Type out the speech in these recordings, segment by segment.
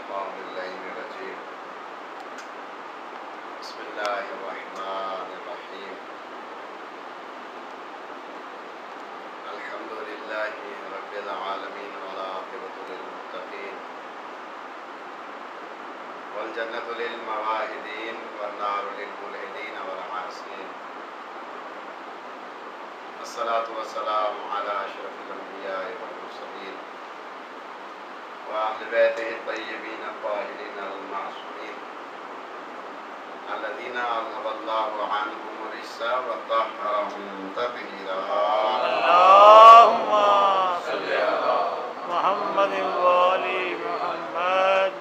الشيطان اللعين الرجيم بسم الله الرحمن الرحيم الحمد لله رب العالمين والعاقبة للمتقين والجنة للمواهدين والنار للملحدين والعاصين الصلاة والسلام على أشرف الأنبياء والمرسلين وأهل بيته الطيبين الطاهرين المعصومين الذين أذهب الله عنهم الرجس وطهرهم تطهيرا. اللهم صل على محمد وآل محمد.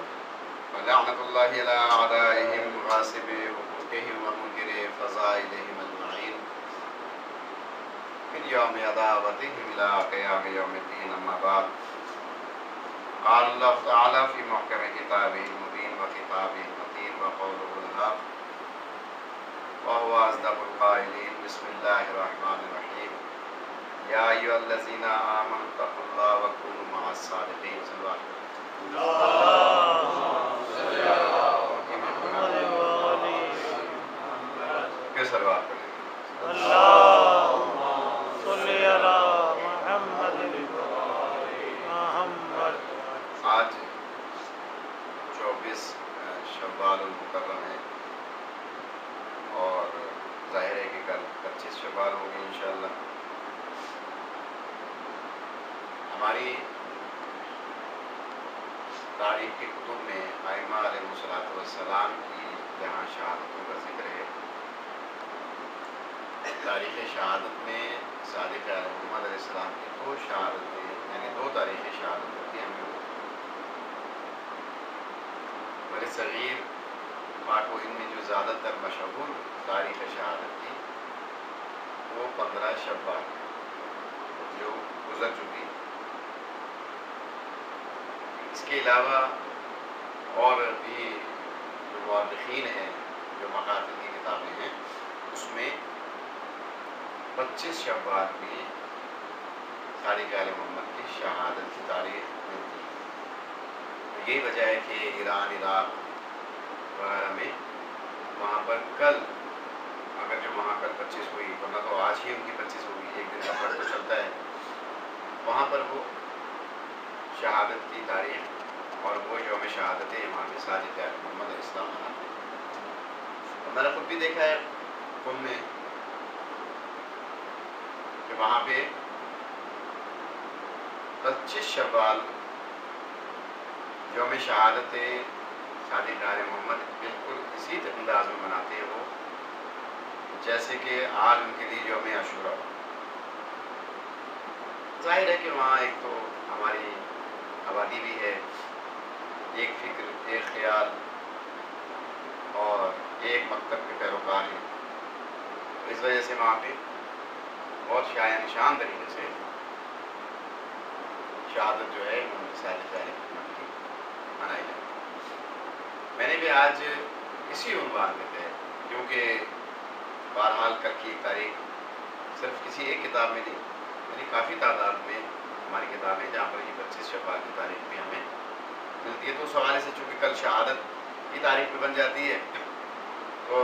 ولعنة الله على أعدائهم غاصبي حقوقهم ومنكري فضائلهم أجمعين من يوم عداوتهم إلى قيام يوم الدين. أما بعد، قال الله تعالى في محكم كتابه المبين وخطابه المتين وقوله الحق وهو أصدق القائلين. بسم الله الرحمن الرحيم. يا أيها الذين آمنوا اتقوا الله وكونوا مع الصادقين. صلوا على کیوں سلوات کریں؟ اللهم صل على محمد محمد. آج 24 شوال المکرم ہے اور ظاہر ہے کہ کل 25 شوال ہوگی انشاءاللہ. ہماری تاریخ کی کتب میں ائمہ علیہ السلام کی جہاں شہادتوں کا ذکر ہے، تاریخ شہادت میں صادق محمد علیہ السلام کی دو شہادتیں، یعنی دو تاریخ شہادت ہوتی ہیں. ہمیں بڑے صغیر پاک و ہند میں جو زیادہ تر مشہور تاریخ شہادت تھی وہ 15 شوال جو گزر چکی. اس کے علاوہ اور بھی جو مورخین ہیں، جو مقاتل کی کتابیں ہیں، اس میں 25 شوال بھی صادق آل محمد کی شہادت کی تاریخ ملتی ہے. یہی وجہ ہے کہ ایران، عراق وغیرہ میں وہاں پر کل، اگر جو وہاں کل 25 ہوئی، ورنہ تو آج ہی ان کی 25 ہوگی، ایک دن کا فرق تو چلتا ہے، وہاں پر وہ شہادت کی تاریخ اور وہ یوم شہادت امام صادق محمد علیہ السلام مناتے ہیں. اور میں نے خود بھی دیکھا ہے قم میں کہ وہاں پہ 25 شوال یوم شہادت صادق محمد بالکل اسی انداز میں مناتے ہیں وہ جیسے کہ آج ان کے لیے یوم عاشوراء ہو. ظاہر ہے کہ وہاں ایک تو ہماری آبادی بھی ہے، ایک فکر، ایک خیال اور ایک مکتب کے پیروکار ہیں. اس وجہ سے وہاں پہ بہت شایع نشان طریقے سے شہادت جو ہے صادق محمد کی منائی جاتی ہے. میں نے بھی آج اسی عنوان میں تھے، کیونکہ بہرحال کل کی ایک تاریخ صرف کسی ایک کتاب میں نہیں، یعنی کافی تعداد میں ہماری کتابیں جہاں پر یہ 25 شوال کی تاریخ بھی ہمیں ملتی ہے. تو اس حوالے سے چونکہ کل شہادت کی تاریخ بھی بن جاتی ہے، تو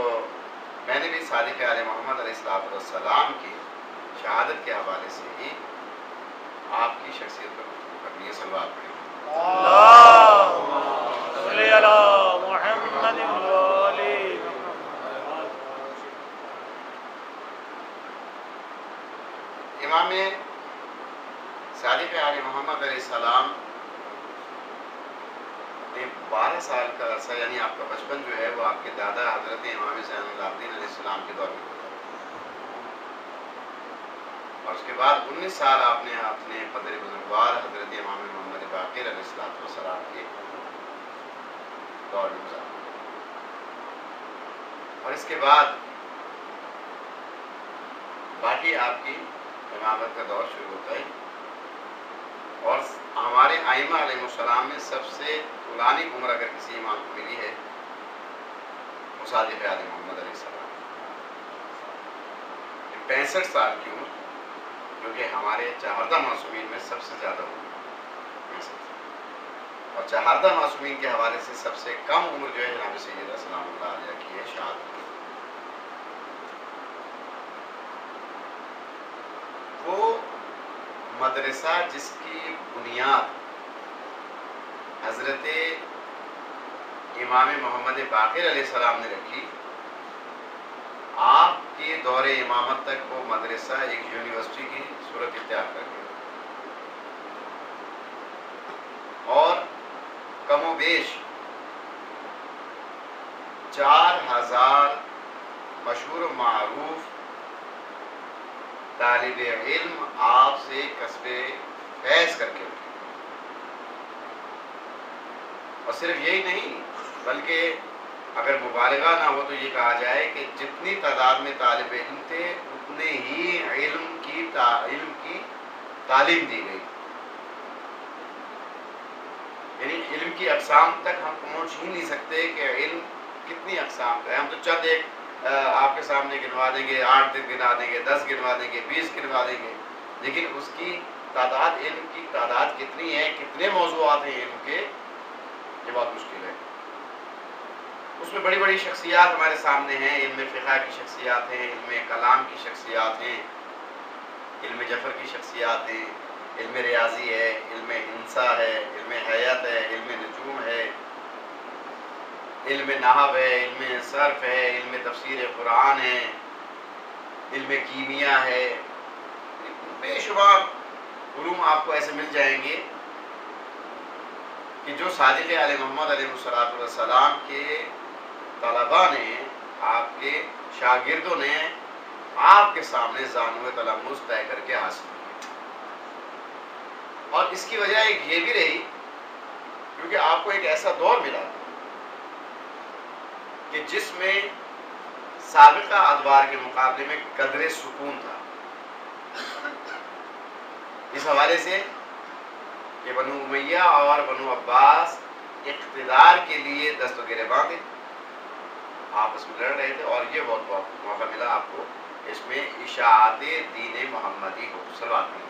میں نے بھی صادق آل محمد علیہ السلام کی شہادت کے حوالے سے ہی آپ کی شخصیت پر گفتگو کرنی ہے. صلوات پڑھیں. اللهم صل على محمد وآل محمد. امام صادق آل محمد علیہ السلام نے 12 سال کا عرصہ، یعنی آپ کا بچپن جو ہے وہ آپ کے دادا حضرت امام زین العابدین علیہ السلام کے دور میں گزرا، اور اس کے بعد 19 سال آپ نے اپنے قدر بزرگوار حضرت امام محمد باقر علیہ السلام کے دور میں گزارا. اور اس کے بعد باقی آپ کی امامت کا دور شروع ہوتا ہے. اور ہمارے ائمہ علیہ السلام میں سب سے طولانی عمر اگر کسی امام کو ملی ہے وہ صادق آل محمد علیہ السلام، 65 سال کی عمر، جو کہ ہمارے چہاردہ معصومین میں سب سے زیادہ عمر. اور چہاردہ معصومین کے حوالے سے سب سے کم عمر جو ہے جناب سیدہ سلام اللہ علیہ کی ہے شہادت. وہ مدرسہ جس کی بنیاد حضرت امام محمد باقر علیہ السلام نے رکھی، آپ کے دور امامت تک وہ مدرسہ ایک یونیورسٹی کی صورت اختیار کر گیا اور کم و بیش 4000 مشہور و معروف طالب علم آپ سے کسب فیض کر کے اٹھے. اور صرف یہی نہیں بلکہ اگر مبالغہ نہ ہو تو یہ کہا جائے کہ جتنی تعداد میں طالب علم تھے اتنے ہی علم کی تعلیم دی گئی. یعنی علم کی اقسام تک ہم پہنچ ہی نہیں سکتے کہ علم کتنی اقسام کا ہے. ہم تو چند ایک آپ کے سامنے گنوا دیں گے، 8 گنوا دیں گے، 10 گنوا دیں گے، 20 گنوا دیں گے، لیکن اس کی تعداد، علم کی تعداد کتنی ہے، کتنے موضوعات ہیں علم کے، یہ بہت مشکل ہے. اس میں بڑی بڑی شخصیات ہمارے سامنے ہیں. علم فقہ کی شخصیات ہیں، علم کلام کی شخصیات ہیں، علم جفر کی شخصیات ہیں، علم ریاضی ہے، علم ہندسہ ہے، علم حیات ہے، علم نجوم ہے، علم نحو ہے، علم صرف ہے، علم تفسیر قرآن ہے، علم کیمیا ہے. بے شمار علوم آپ کو ایسے مل جائیں گے کہ جو صادق آل محمد علیہ السلام کے طلباء نے، آپ کے شاگردوں نے آپ کے سامنے زانو تلمذ طے کر کے حاصل کی. اور اس کی وجہ ایک یہ بھی رہی کیونکہ آپ کو ایک ایسا دور ملا کہ جس میں سابقہ ادوار کے مقابلے میں قدر سکون تھا. اس حوالے سے کہ بنو امیہ اور بنو عباس اقتدار کے لیے دست و گریباں تھے، آپس میں لڑ رہے تھے، اور یہ بہت موقع ملا آپ کو اس میں اشاعت دین محمدی ہو. صلوات محمد.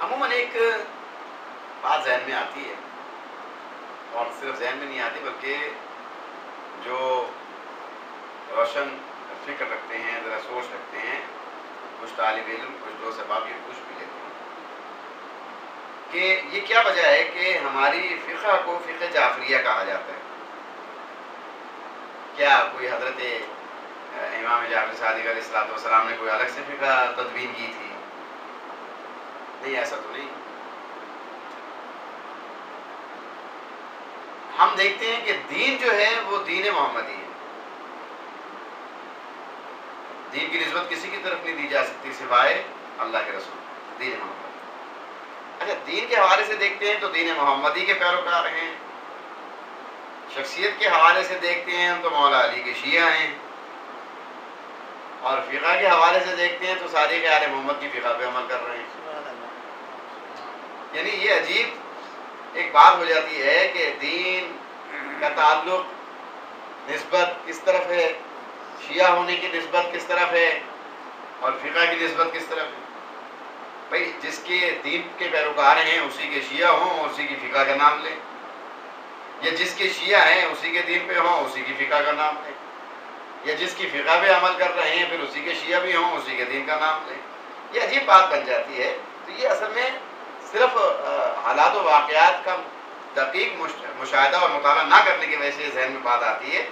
عموماً ایک بات ذہن میں آتی ہے، اور صرف ذہن میں نہیں آتی بلکہ جو روشن فکر رکھتے ہیں، ذرا سوچ رکھتے ہیں، کچھ طالب علم، کچھ دوست احباب یہ پوچھ بھی لیتے ہیں کہ یہ کیا وجہ ہے کہ ہماری فقہ کو فقہ جعفریہ کہا جاتا ہے. کیا کوئی حضرت امام جعفر صادق علیہ السلام نے کوئی الگ سے فقہ تدوین کی تھی؟ نہیں، ایسا تو نہیں. ہم دیکھتے ہیں کہ دین جو ہے وہ دین محمدی ہے. دین کی نسبت کسی کی طرف نہیں دی جا سکتی سوائے اللہ کے رسول. دین محمدی. اچھا، دین کے حوالے سے دیکھتے ہیں تو دین محمدی کے پیروکار ہیں. شخصیت کے حوالے سے دیکھتے ہیں تو مولا علی کے شیعہ ہیں. اور فقہ کے حوالے سے دیکھتے ہیں تو صادق آل محمد کی فقہ پہ عمل کر رہے ہیں. یعنی یہ عجیب ایک بات ہو جاتی ہے کہ دین کا تعلق نسبت کس طرف ہے، شیعہ ہونے کی نسبت کس طرف ہے، اور فقہ کی نسبت کس طرف ہے. بھائی جس کے دین کے پیروکار ہیں اسی کے شیعہ ہوں، اسی کی فقہ کا نام لیں، یا جس کے شیعہ ہیں اسی کے دین پہ ہوں، اسی کی فقہ کا نام لیں، یا جس کی فقہ پہ عمل کر رہے ہیں پھر اسی کے شیعہ بھی ہوں، اسی کے دین کا نام لیں. یہ عجیب بات بن جاتی ہے. تو یہ اصل میں صرف حالات و واقعات کا دقیق مشاہدہ اور مطالعہ نہ کرنے کی وجہ سے ذہن میں بات آتی ہے.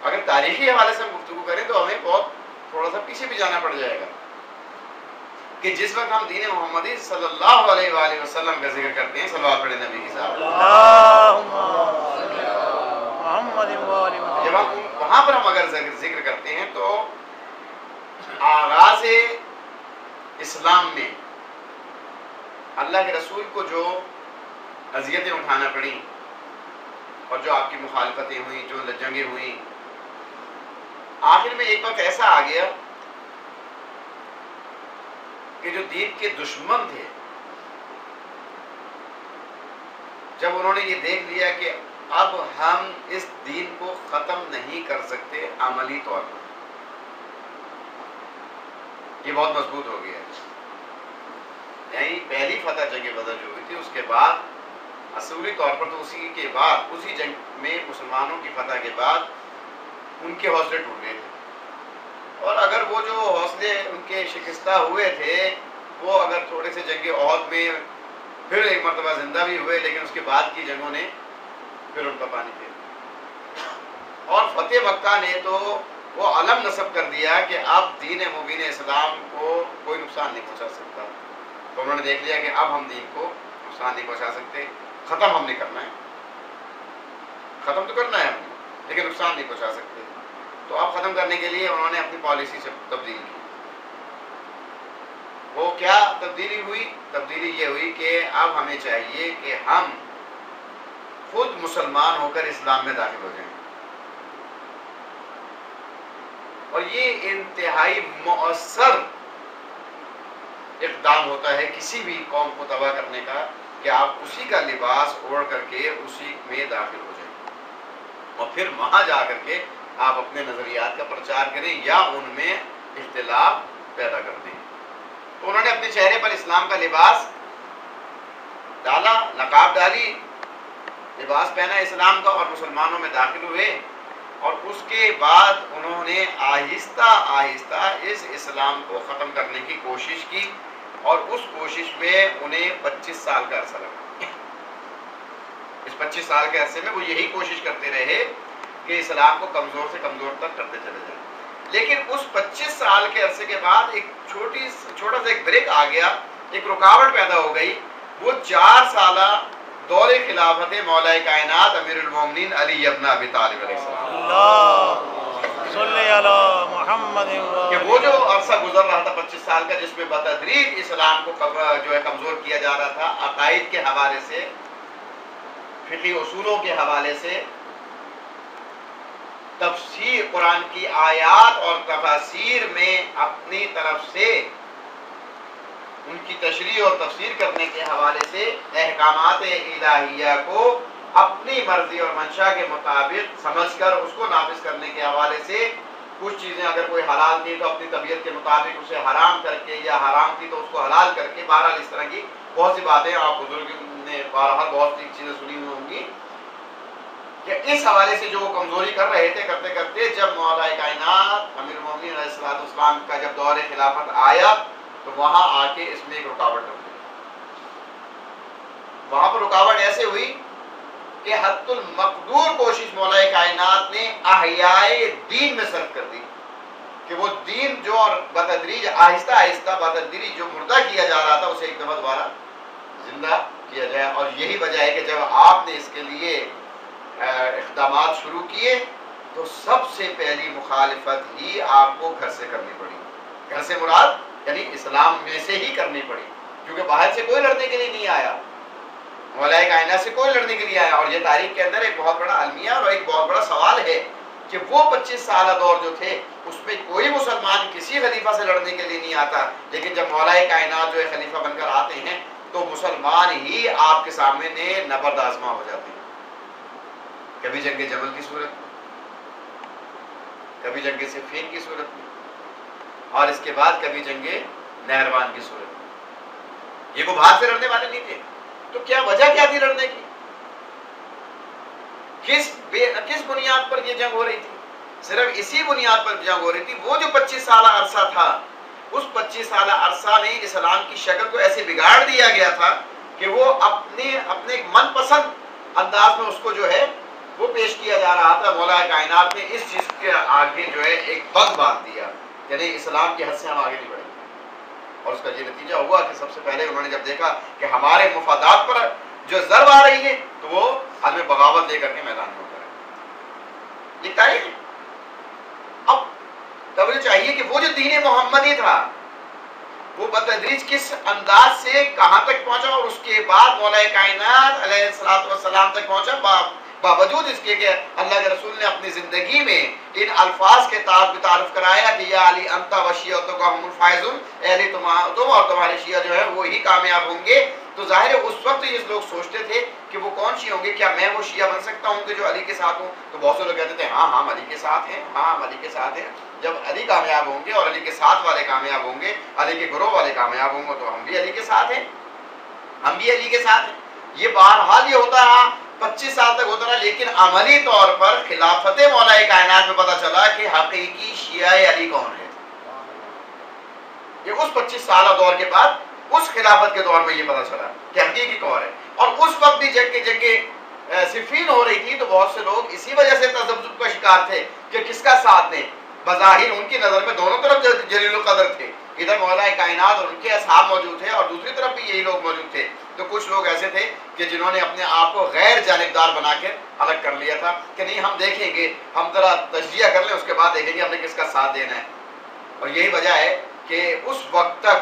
اگر تاریخی حوالے سے ہم گفتگو کریں تو ہمیں بہت تھوڑا سا پیچھے بھی جانا پڑ جائے گا کہ جس وقت ہم دین محمدی صلی اللہ علیہ وآلہ وسلم کا ذکر کرتے ہیں، صلوات پڑھیں نبی کی صاحب، جب ہم وہاں پر ہم اگر ذکر کرتے ہیں تو آغاز اسلام میں اللہ کے رسول کو جو اذیتیں اٹھانا پڑیں اور جو آپ کی مخالفتیں ہوئیں، جو جنگیں ہوئیں، آخر میں ایک وقت ایسا آ گیا کہ جو دین کے دشمن تھے، جب انہوں نے یہ دیکھ لیا کہ اب ہم اس دین کو ختم نہیں کر سکتے عملی طور پر، یہ بہت مضبوط ہو گیا. یعنی پہلی فتح جنگ بدر جو ہوئی تھی اس کے بعد اصولی طور پر تو اسی جنگ میں مسلمانوں کی فتح کے بعد ان کے حوصلے ٹوٹ گئے تھے. اور اگر وہ جو حوصلے ان کے شکستہ ہوئے تھے وہ اگر تھوڑے سے جنگ احد میں پھر ایک مرتبہ زندہ بھی ہوئے، لیکن اس کے بعد کی جنگوں نے پھر ان کا پانی پھیر دیا. اور فتح مکہ نے تو وہ علم نصب کر دیا کہ اب دین مبین اسلام کو کوئی نقصان نہیں پہنچا سکتا. تو انہوں نے دیکھ لیا کہ اب ہم دین کو نقصان نہیں پہنچا سکتے، ختم ہم نے کرنا ہے، ختم تو کرنا ہے ہم نے لیکن نقصان نہیں پہنچا سکتے. تو اب ختم کرنے کے لیے انہوں نے اپنی پالیسی سے تبدیل کی. وہ کیا تبدیلی ہوئی؟ تبدیلی یہ ہوئی کہ اب ہمیں چاہیے کہ ہم خود مسلمان ہو کر اسلام میں داخل ہو جائیں. اور یہ انتہائی مؤثر اقدام ہوتا ہے کسی بھی قوم کو تباہ کرنے کا کہ آپ اسی کا لباس اوڑھ کر کے اسی میں داخل ہو جائیں اور پھر وہاں جا کر کے آپ اپنے نظریات کا پرچار کریں یا ان میں اختلاف پیدا کر دیں. تو انہوں نے اپنے چہرے پر اسلام کا لباس ڈالا، نقاب ڈالی، لباس پہنا اسلام کا اور مسلمانوں میں داخل ہوئے. اور اس کے بعد انہوں نے آہستہ آہستہ اس اسلام کو ختم کرنے کی کوشش کی اور اس کوشش میں انہیں 25 سال کا عرصہ لگا. اس 25 سال کے عرصے میں وہ یہی کوشش کرتے رہے کہ اسلام کو کمزور سے کمزور تک کرتے چلے جائیں. لیکن اس 25 سال کے عرصے کے بعد ایک چھوٹا سا ایک بریک آ گیا، ایک رکاوٹ پیدا ہو گئی. وہ 4 سالہ دور خلافت مولا کائنات امیر المومنین علی ابن ابی طالب علیہ السلام، اللہ صلی علی محمد کہ وہ جو عرصہ گزر رہا تھا 25 سال کا جس میں بتدریج اسلام کو جو ہے کمزور کیا جا رہا تھا، عقائد کے حوالے سے، فقہی اصولوں کے حوالے سے، تفسیر قرآن کی آیات اور تفاسیر میں اپنی طرف سے ان کی تشریح اور تفسیر کرنے کے حوالے سے احکامات الہیہ کو اپنی مرضی اور منشا کے مطابق سمجھ کر اس کو نافذ کرنے کے حوالے سے کچھ چیزیں اگر کوئی حلال تھی تو اپنی طبیعت کے مطابق اسے حرام کر کے، یا حرام تھی تو اس کو حلال کر کے، بہرحال اس طرح کی بہت سی باتیں آپ بزرگ نے بہرحال بہت سی چیزیں سنی ہوئی ہوں گی کہ اس حوالے سے جو وہ کمزوری کر رہے تھے، کرتے کرتے جب مولا کائنات امیر المومنین علیہ السلام کا جب دور خلافت آیا تو وہاں آ کے اس میں ایک رکاوٹ ہو گئی. وہاں پر رکاوٹ ایسے ہوئی کہ حد المقدور کوشش مولا کائنات نے احیاء دین میں صرف کر دی کہ وہ دین جو اور بتدریج آہستہ آہستہ بتدریج جو مردہ کیا جا رہا تھا اسے ایک دفعہ دوبارہ زندہ کیا جائے. اور یہی وجہ ہے کہ جب آپ نے اس کے لیے اقدامات شروع کیے تو سب سے پہلی مخالفت ہی آپ کو گھر سے کرنی پڑی. گھر سے مراد یعنی اسلام میں سے ہی کرنی پڑی، کیونکہ باہر سے کوئی لڑنے کے لیے نہیں آیا، مولا کائنات سے کوئی لڑنے کے لیے آیا. اور یہ تاریخ کے اندر ایک بہت بڑا المیہ اور ایک بہت بڑا سوال ہے کہ وہ 25 سالہ دور جو تھے اس میں کوئی مسلمان کسی خلیفہ سے لڑنے کے لیے نہیں آتا، لیکن جب مولا کائنات جو ہے خلیفہ بن کر آتے ہیں تو مسلمان ہی آپ کے سامنے نبرد آزما ہو جاتے ہیں. کبھی جنگ جمل کی صورت میں، کبھی جنگ صفین کی صورت میں، اور اس کے بعد کبھی جنگ نہروان کی صورت میں. یہ کو باہر سے لڑنے والے نہیں تھے تو کیا وجہ کیا تھی لڑنے کی؟ کس بنیاد پر یہ جنگ ہو رہی تھی؟ صرف اسی بنیاد پر جنگ ہو رہی تھی. وہ جو 25 سالہ عرصہ تھا، اس 25 سالہ عرصہ میں اسلام کی شکل کو ایسے بگاڑ دیا گیا تھا کہ وہ اپنے من پسند انداز میں اس کو جو ہے وہ پیش کیا جا رہا تھا. مولا کائنات نے اس چیز کے آگے جو ہے ایک بند باندھ دیا، یعنی اسلام کی حد سے ہم آگے نہیں بڑھیں. اور اس کا یہ نتیجہ ہوا کہ سب سے پہلے انہوں نے جب دیکھا کہ ہمارے مفادات پر جو ضرب آ رہی ہے تو وہ عدم بغاوت لے کر کے میدان میں اترے. یہ تاریخ ہے. اب توجہ چاہیے کہ وہ جو دین محمدی تھا وہ بتدریج کس انداز سے کہاں تک پہنچا، اور اس کے بعد مولا کائنات علیہ السلام تک پہنچا، باوجود اس کے کہ اللہ کے رسول نے اپنی زندگی میں ان الفاظ کے تعارف کرایا کہ یا علی انت و شیعتک هم الفائزون، اے علی تم اور تمہارے شیعہ جو ہے وہی کامیاب ہوں گے. تو ظاہر ہے اس وقت یہ لوگ سوچتے تھے کہ وہ کون شیعہ ہوں گے، کیا میں وہ شیعہ بن سکتا ہوں کہ جو علی کے ساتھ ہوں؟ تو بہت سے لوگ کہتے تھے ہاں ہم علی کے ساتھ ہیں، ہاں ہم علی کے ساتھ ہیں. جب علی کامیاب ہوں گے اور علی کے ساتھ والے کامیاب ہوں گے، علی کے گروہ والے کامیاب ہوں گے، تو ہم بھی علی کے ساتھ ہیں، ہم بھی علی کے ساتھ ہیں۔ یہ بہرحال یہ ہوتا رہا، 25 سال تک ہوتا رہا، لیکن عملی طور پر خلافت مولا کائنات میں پتہ چلا کہ حقیقی شیعہ علی کون ہے۔ یہ اس 25 سالہ دور کے بعد اس خلافت کے دور میں یہ پتہ چلا کہ حقیقی کون ہے۔ اور اس وقت بھی جنگ صفین ہو رہی تھی تو بہت سے لوگ اسی وجہ سے تذبذب کا شکار تھے کہ کس کا ساتھ دیں۔ بظاہر ان کی نظر میں دونوں طرف جلیل القدر تھے، ادھر مولا کائنات اور ان کے اصحاب موجود تھے اور دوسری طرف بھی یہی لوگ موجود تھے۔ تو کچھ لوگ ایسے تھے کہ جنہوں نے اپنے آپ کو غیر جانبدار بنا کے الگ کر لیا تھا کہ نہیں ہم دیکھیں گے، ہم ذرا تجزیہ کر لیں، اس کے بعد دیکھیں گے ہم نے کس کا ساتھ دینا ہے۔ اور یہی وجہ ہے کہ اس وقت تک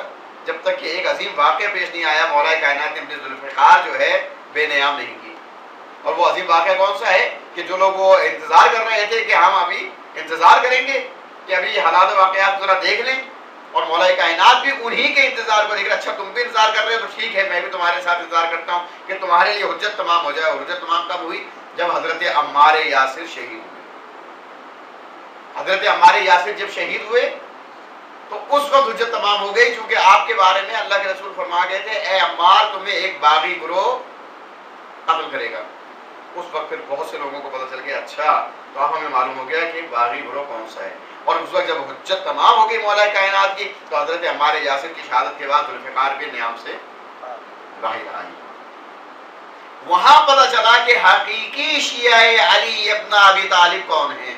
جب تک کہ ایک عظیم واقعہ پیش نہیں آیا، مولا کائنات نے اپنی ذوالفقار جو ہے بے نیام نہیں کی۔ اور وہ عظیم واقعہ کون سا ہے کہ جو لوگ وہ انتظار کر رہے تھے کہ ہم ابھی انتظار کریں گے کہ ابھی حالات و واقعات ذرا دیکھ لیں، اور مولا کائنات بھی انہی کے انتظار کو دیکھ رہے، اچھا تم بھی انتظار کر رہے ہو تو ٹھیک ہے، میں بھی تمہارے ساتھ انتظار کرتا ہوں کہ تمہارے لیے حجت تمام ہو جائے۔ اور حجت تمام کب ہوئی؟ جب حضرت عمار یاسر شہید ہوئے۔ حضرت عمار یاسر جب شہید ہوئے تو اس وقت حجت تمام ہو گئی، چونکہ آپ کے بارے میں اللہ کے رسول فرما گئے تھے اے عمار تمہیں ایک باغی گروہ قتل کرے گا۔ اس وقت پھر بہت سے لوگوں کو پتہ چل گیا اچھا تو اب ہمیں معلوم ہو گیا کہ باغی گروہ کون سا ہے۔ اور اس وقت جب حجت تمام ہو گئی مولا کائنات کی تو حضرت عمار یاسر کی شہادت کے بعد ذوالفقار کے نیام سے باہر آئی۔ وہاں پتہ چلا کہ حقیقی شیعہ علی ابن ابی طالب کون ہیں۔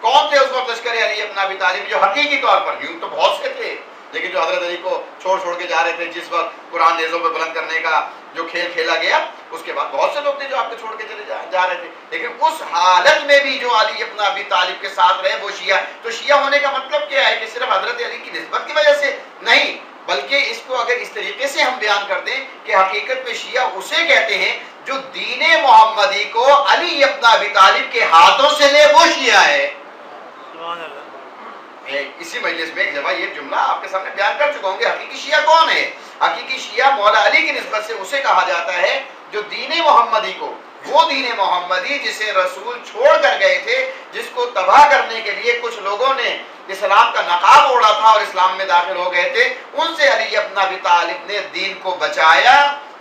کون تھے اس وقت لشکر علی ابن ابی طالب جو حقیقی طور پر، یوں تو بہت سے تھے لیکن جو حضرت علی کو چھوڑ کے جا رہے تھے، جس وقت قرآن نیزوں پہ بلند کرنے کا جو کھیل کھیلا گیا، اس کے بعد بہت سے لوگ تھے جو آپ کو چھوڑ کے چلے جا رہے تھے، لیکن اس حالت میں بھی جو علی ابن ابی طالب کے ساتھ رہے وہ شیعہ۔ تو شیعہ ہونے کا مطلب کیا ہے کہ صرف حضرت علی کی نسبت کی وجہ سے نہیں، بلکہ اس کو اگر اس طریقے سے ہم بیان کر دیں کہ حقیقت میں شیعہ اسے کہتے ہیں جو دین محمدی کو علی ابن ابی طالب کے ہاتھوں سے لے، وہ شیعہ ہے۔ اسی مجلس میں ایک دفعہ یہ جملہ آپ کے سامنے بیان کر چکا ہوں کہ حقیقی شیعہ کون ہے۔ حقیقی شیعہ مولا علی کی نسبت سے اسے کہا جاتا ہے جو دین محمدی کو، وہ دین محمدی جسے رسول چھوڑ کر گئے تھے، جس کو تباہ کرنے کے لیے کچھ لوگوں نے اسلام کا نقاب اوڑھا تھا اور اسلام میں داخل ہو گئے تھے، ان سے علی ابن ابی طالب نے دین کو بچایا،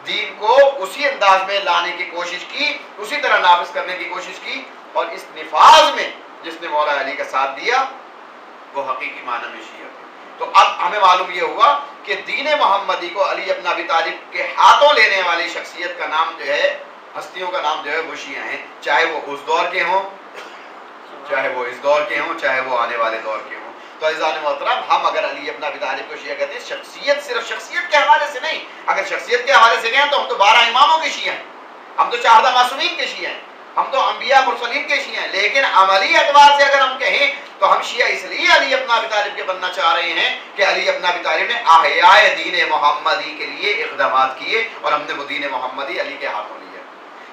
دین کو اسی انداز میں لانے کی کوشش کی، اسی طرح نافذ کرنے کی کوشش کی، اور اس نفاذ میں جس نے مولا علی کا ساتھ دیا وہ حقیقی معنی میں شیعہ تھے۔ تو اب ہمیں معلوم یہ ہوا کہ دین محمدی کو علی ابن ابی طالب کے ہاتھوں لینے والی شخصیت کا نام جو ہے، ہستیوں کا نام جو ہے وہ شیعہ ہیں، چاہے وہ اس دور کے ہوں، چاہے وہ اس دور کے ہوں، چاہے وہ آنے والے دور کے ہوں۔ تو عزیزان محترم، ہم اگر علی ابن ابی طالب کو شیعہ کہتے ہیں، شخصیت صرف شخصیت کے حوالے سے نہیں، اگر شخصیت کے حوالے سے کہیں تو ہم تو 12 اماموں کے شیعہ ہیں، ہم تو شہداء معصومین کے شیعہ ہیں، ہم تو انبیاء مرسلین کے شیعہ ہیں، لیکن عملی اعتبار سے اگر ہم کہیں تو ہم شیعہ اس لیے علی ابن ابی طالب کے بننا چاہ رہے ہیں کہ علی ابن ابی طالب نے احیاء دین محمدی کے لیے اقدامات کیے اور ہم نے وہ دین محمدی علی کے ہاتھوں لیا۔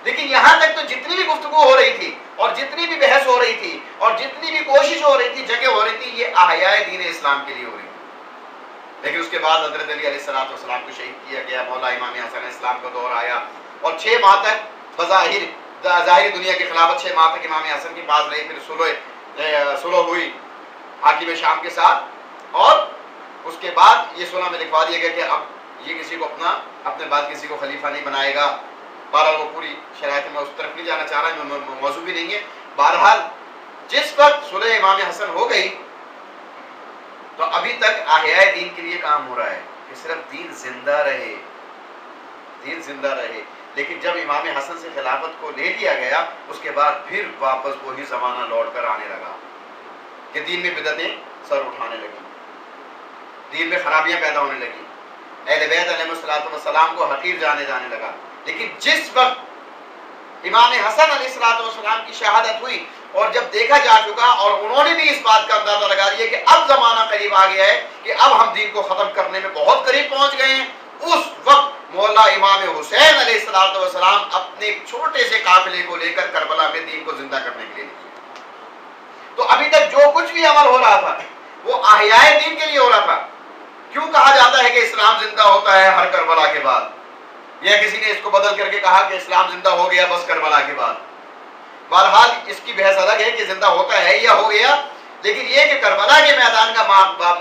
لیکن یہاں تک تو جتنی بھی گفتگو ہو رہی تھی اور جتنی بھی بحث ہو رہی تھی اور جتنی بھی کوشش ہو رہی تھی، جگہ ہو رہی تھی، یہ احیاء دین اسلام کے لیے ہو رہی تھی۔ لیکن اس کے بعد حضرت علی علیہ السلام کو شہید کیا گیا، مولا امام حسن اسلام کا دور آیا اور 6 ماہ تک بظاہر ظاہری دنیا کی خلافت 6 ماہ تک امام حسن کے پاس رہی، پھر صلح ہوئی حاکم شام کے ساتھ، اور اس کے بعد یہ صلح میں لکھوا دیا گیا کہ اب یہ کسی کو اپنے بعد کسی کو خلیفہ نہیں بنائے گا۔ بہرحال وہ پوری شرائط میں اس طرف نہیں جانا چاہ رہا، موضوع بھی نہیں ہے۔ بہرحال جس وقت صلح امام حسن ہو گئی تو ابھی تک احیاء دین کے لیے کام ہو رہا ہے کہ صرف دین زندہ رہے، دین زندہ رہے۔ لیکن جب امام حسن سے خلافت کو لے لیا گیا، اس کے بعد پھر واپس وہی زمانہ لوٹ کر آنے لگا کہ دین میں بدعتیں سر اٹھانے لگی، دین میں خرابیاں پیدا ہونے لگی، اہل بیت علیہ السلام کو حقیر جانے لگا۔ لیکن جس وقت امام حسن علیہ السلام کی شہادت ہوئی اور جب دیکھا جا چکا اور انہوں نے بھی اس بات کا اندازہ لگا لیا کہ اب زمانہ قریب آ گیا ہے کہ اب ہم دین کو ختم کرنے میں بہت قریب پہنچ گئے ہیں، اس وقت مولا امام حسین علیہ السلام اپنے ایک چھوٹے سے قافلے کو لے کر کربلا میں دین کو زندہ کرنے کے لیے نکلے۔ تو ابھی تک جو کچھ بھی عمل ہو رہا تھا وہ احیاء دین کے لیے ہو رہا تھا۔ کیوں کہا جاتا ہے کہ اسلام زندہ ہوتا ہے ہر کربلا کے بعد؟ یا کسی نے اس کو بدل کر کے کہا کہ اسلام زندہ ہو گیا بس کربلا کے بعد؟ بہرحال اس کی بحث الگ ہے کہ زندہ ہوتا ہے یا ہو گیا، لیکن یہ کہ کربلا کے میدان کا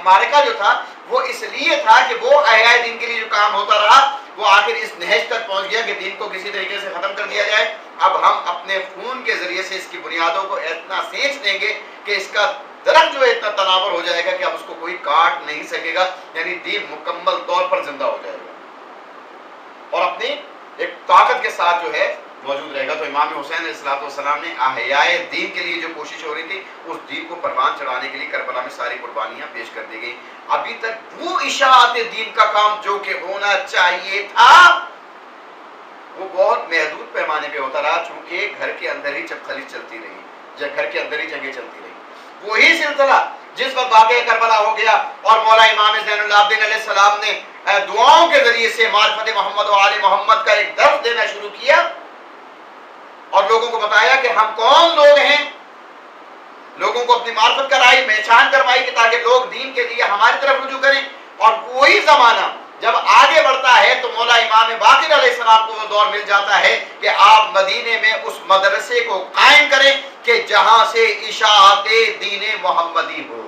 معرکہ جو تھا وہ اس لیے تھا کہ وہ احیاء دین کے لیے جو کام ہوتا رہا وہ آخر اس نہج تک پہنچ گیا کہ دین کو کسی طریقے سے ختم کر دیا جائے. اب ہم اپنے خون کے ذریعے سے اس کی بنیادوں کو اتنا سینچ دیں گے کہ اس کا درخت جو ہے اتنا تناور ہو جائے گا کہ اب اس کو کوئی کاٹ نہیں سکے گا, یعنی دین مکمل طور پر زندہ ہو جائے گا اور اپنی ایک طاقت کے ساتھ جو ہے موجود رہے گا. تو امام حسین علیہ السلام نے احیاء دین کے لیے جو کوشش ہو رہی تھی اس دین کو پروان چڑھانے کے لیے کربلا میں ساری قربانیاں پیش کر دی گئی. ابھی تک وہ اشاعت دین کا کام جو کہ ہونا چاہیے تھا وہ بہت محدود پیمانے پہ ہوتا رہا, چونکہ گھر کے اندر ہی چپخلی چلتی رہی, جب گھر کے اندر ہی جنگیں چلتی رہی. وہی سلسلہ جس وقت واقعہ کربلا ہو گیا اور مولا امام زین العابدین علیہ السلام نے دعاؤں کے ذریعے سے معرفت محمد و آل محمد کا ایک درس دینا شروع کیا اور لوگوں کو بتایا کہ ہم کون لوگ ہیں, لوگوں کو اپنی معرفت کرائی, پہچان کروائی کہ تاکہ لوگ دین کے لیے ہماری طرف رجوع کریں. اور وہی زمانہ جب آگے بڑھتا ہے تو مولا امام باقر علیہ السلام کو وہ دور مل جاتا ہے کہ آپ مدینے میں اس مدرسے کو قائم کریں کہ جہاں سے اشاعت دین محمدی ہو.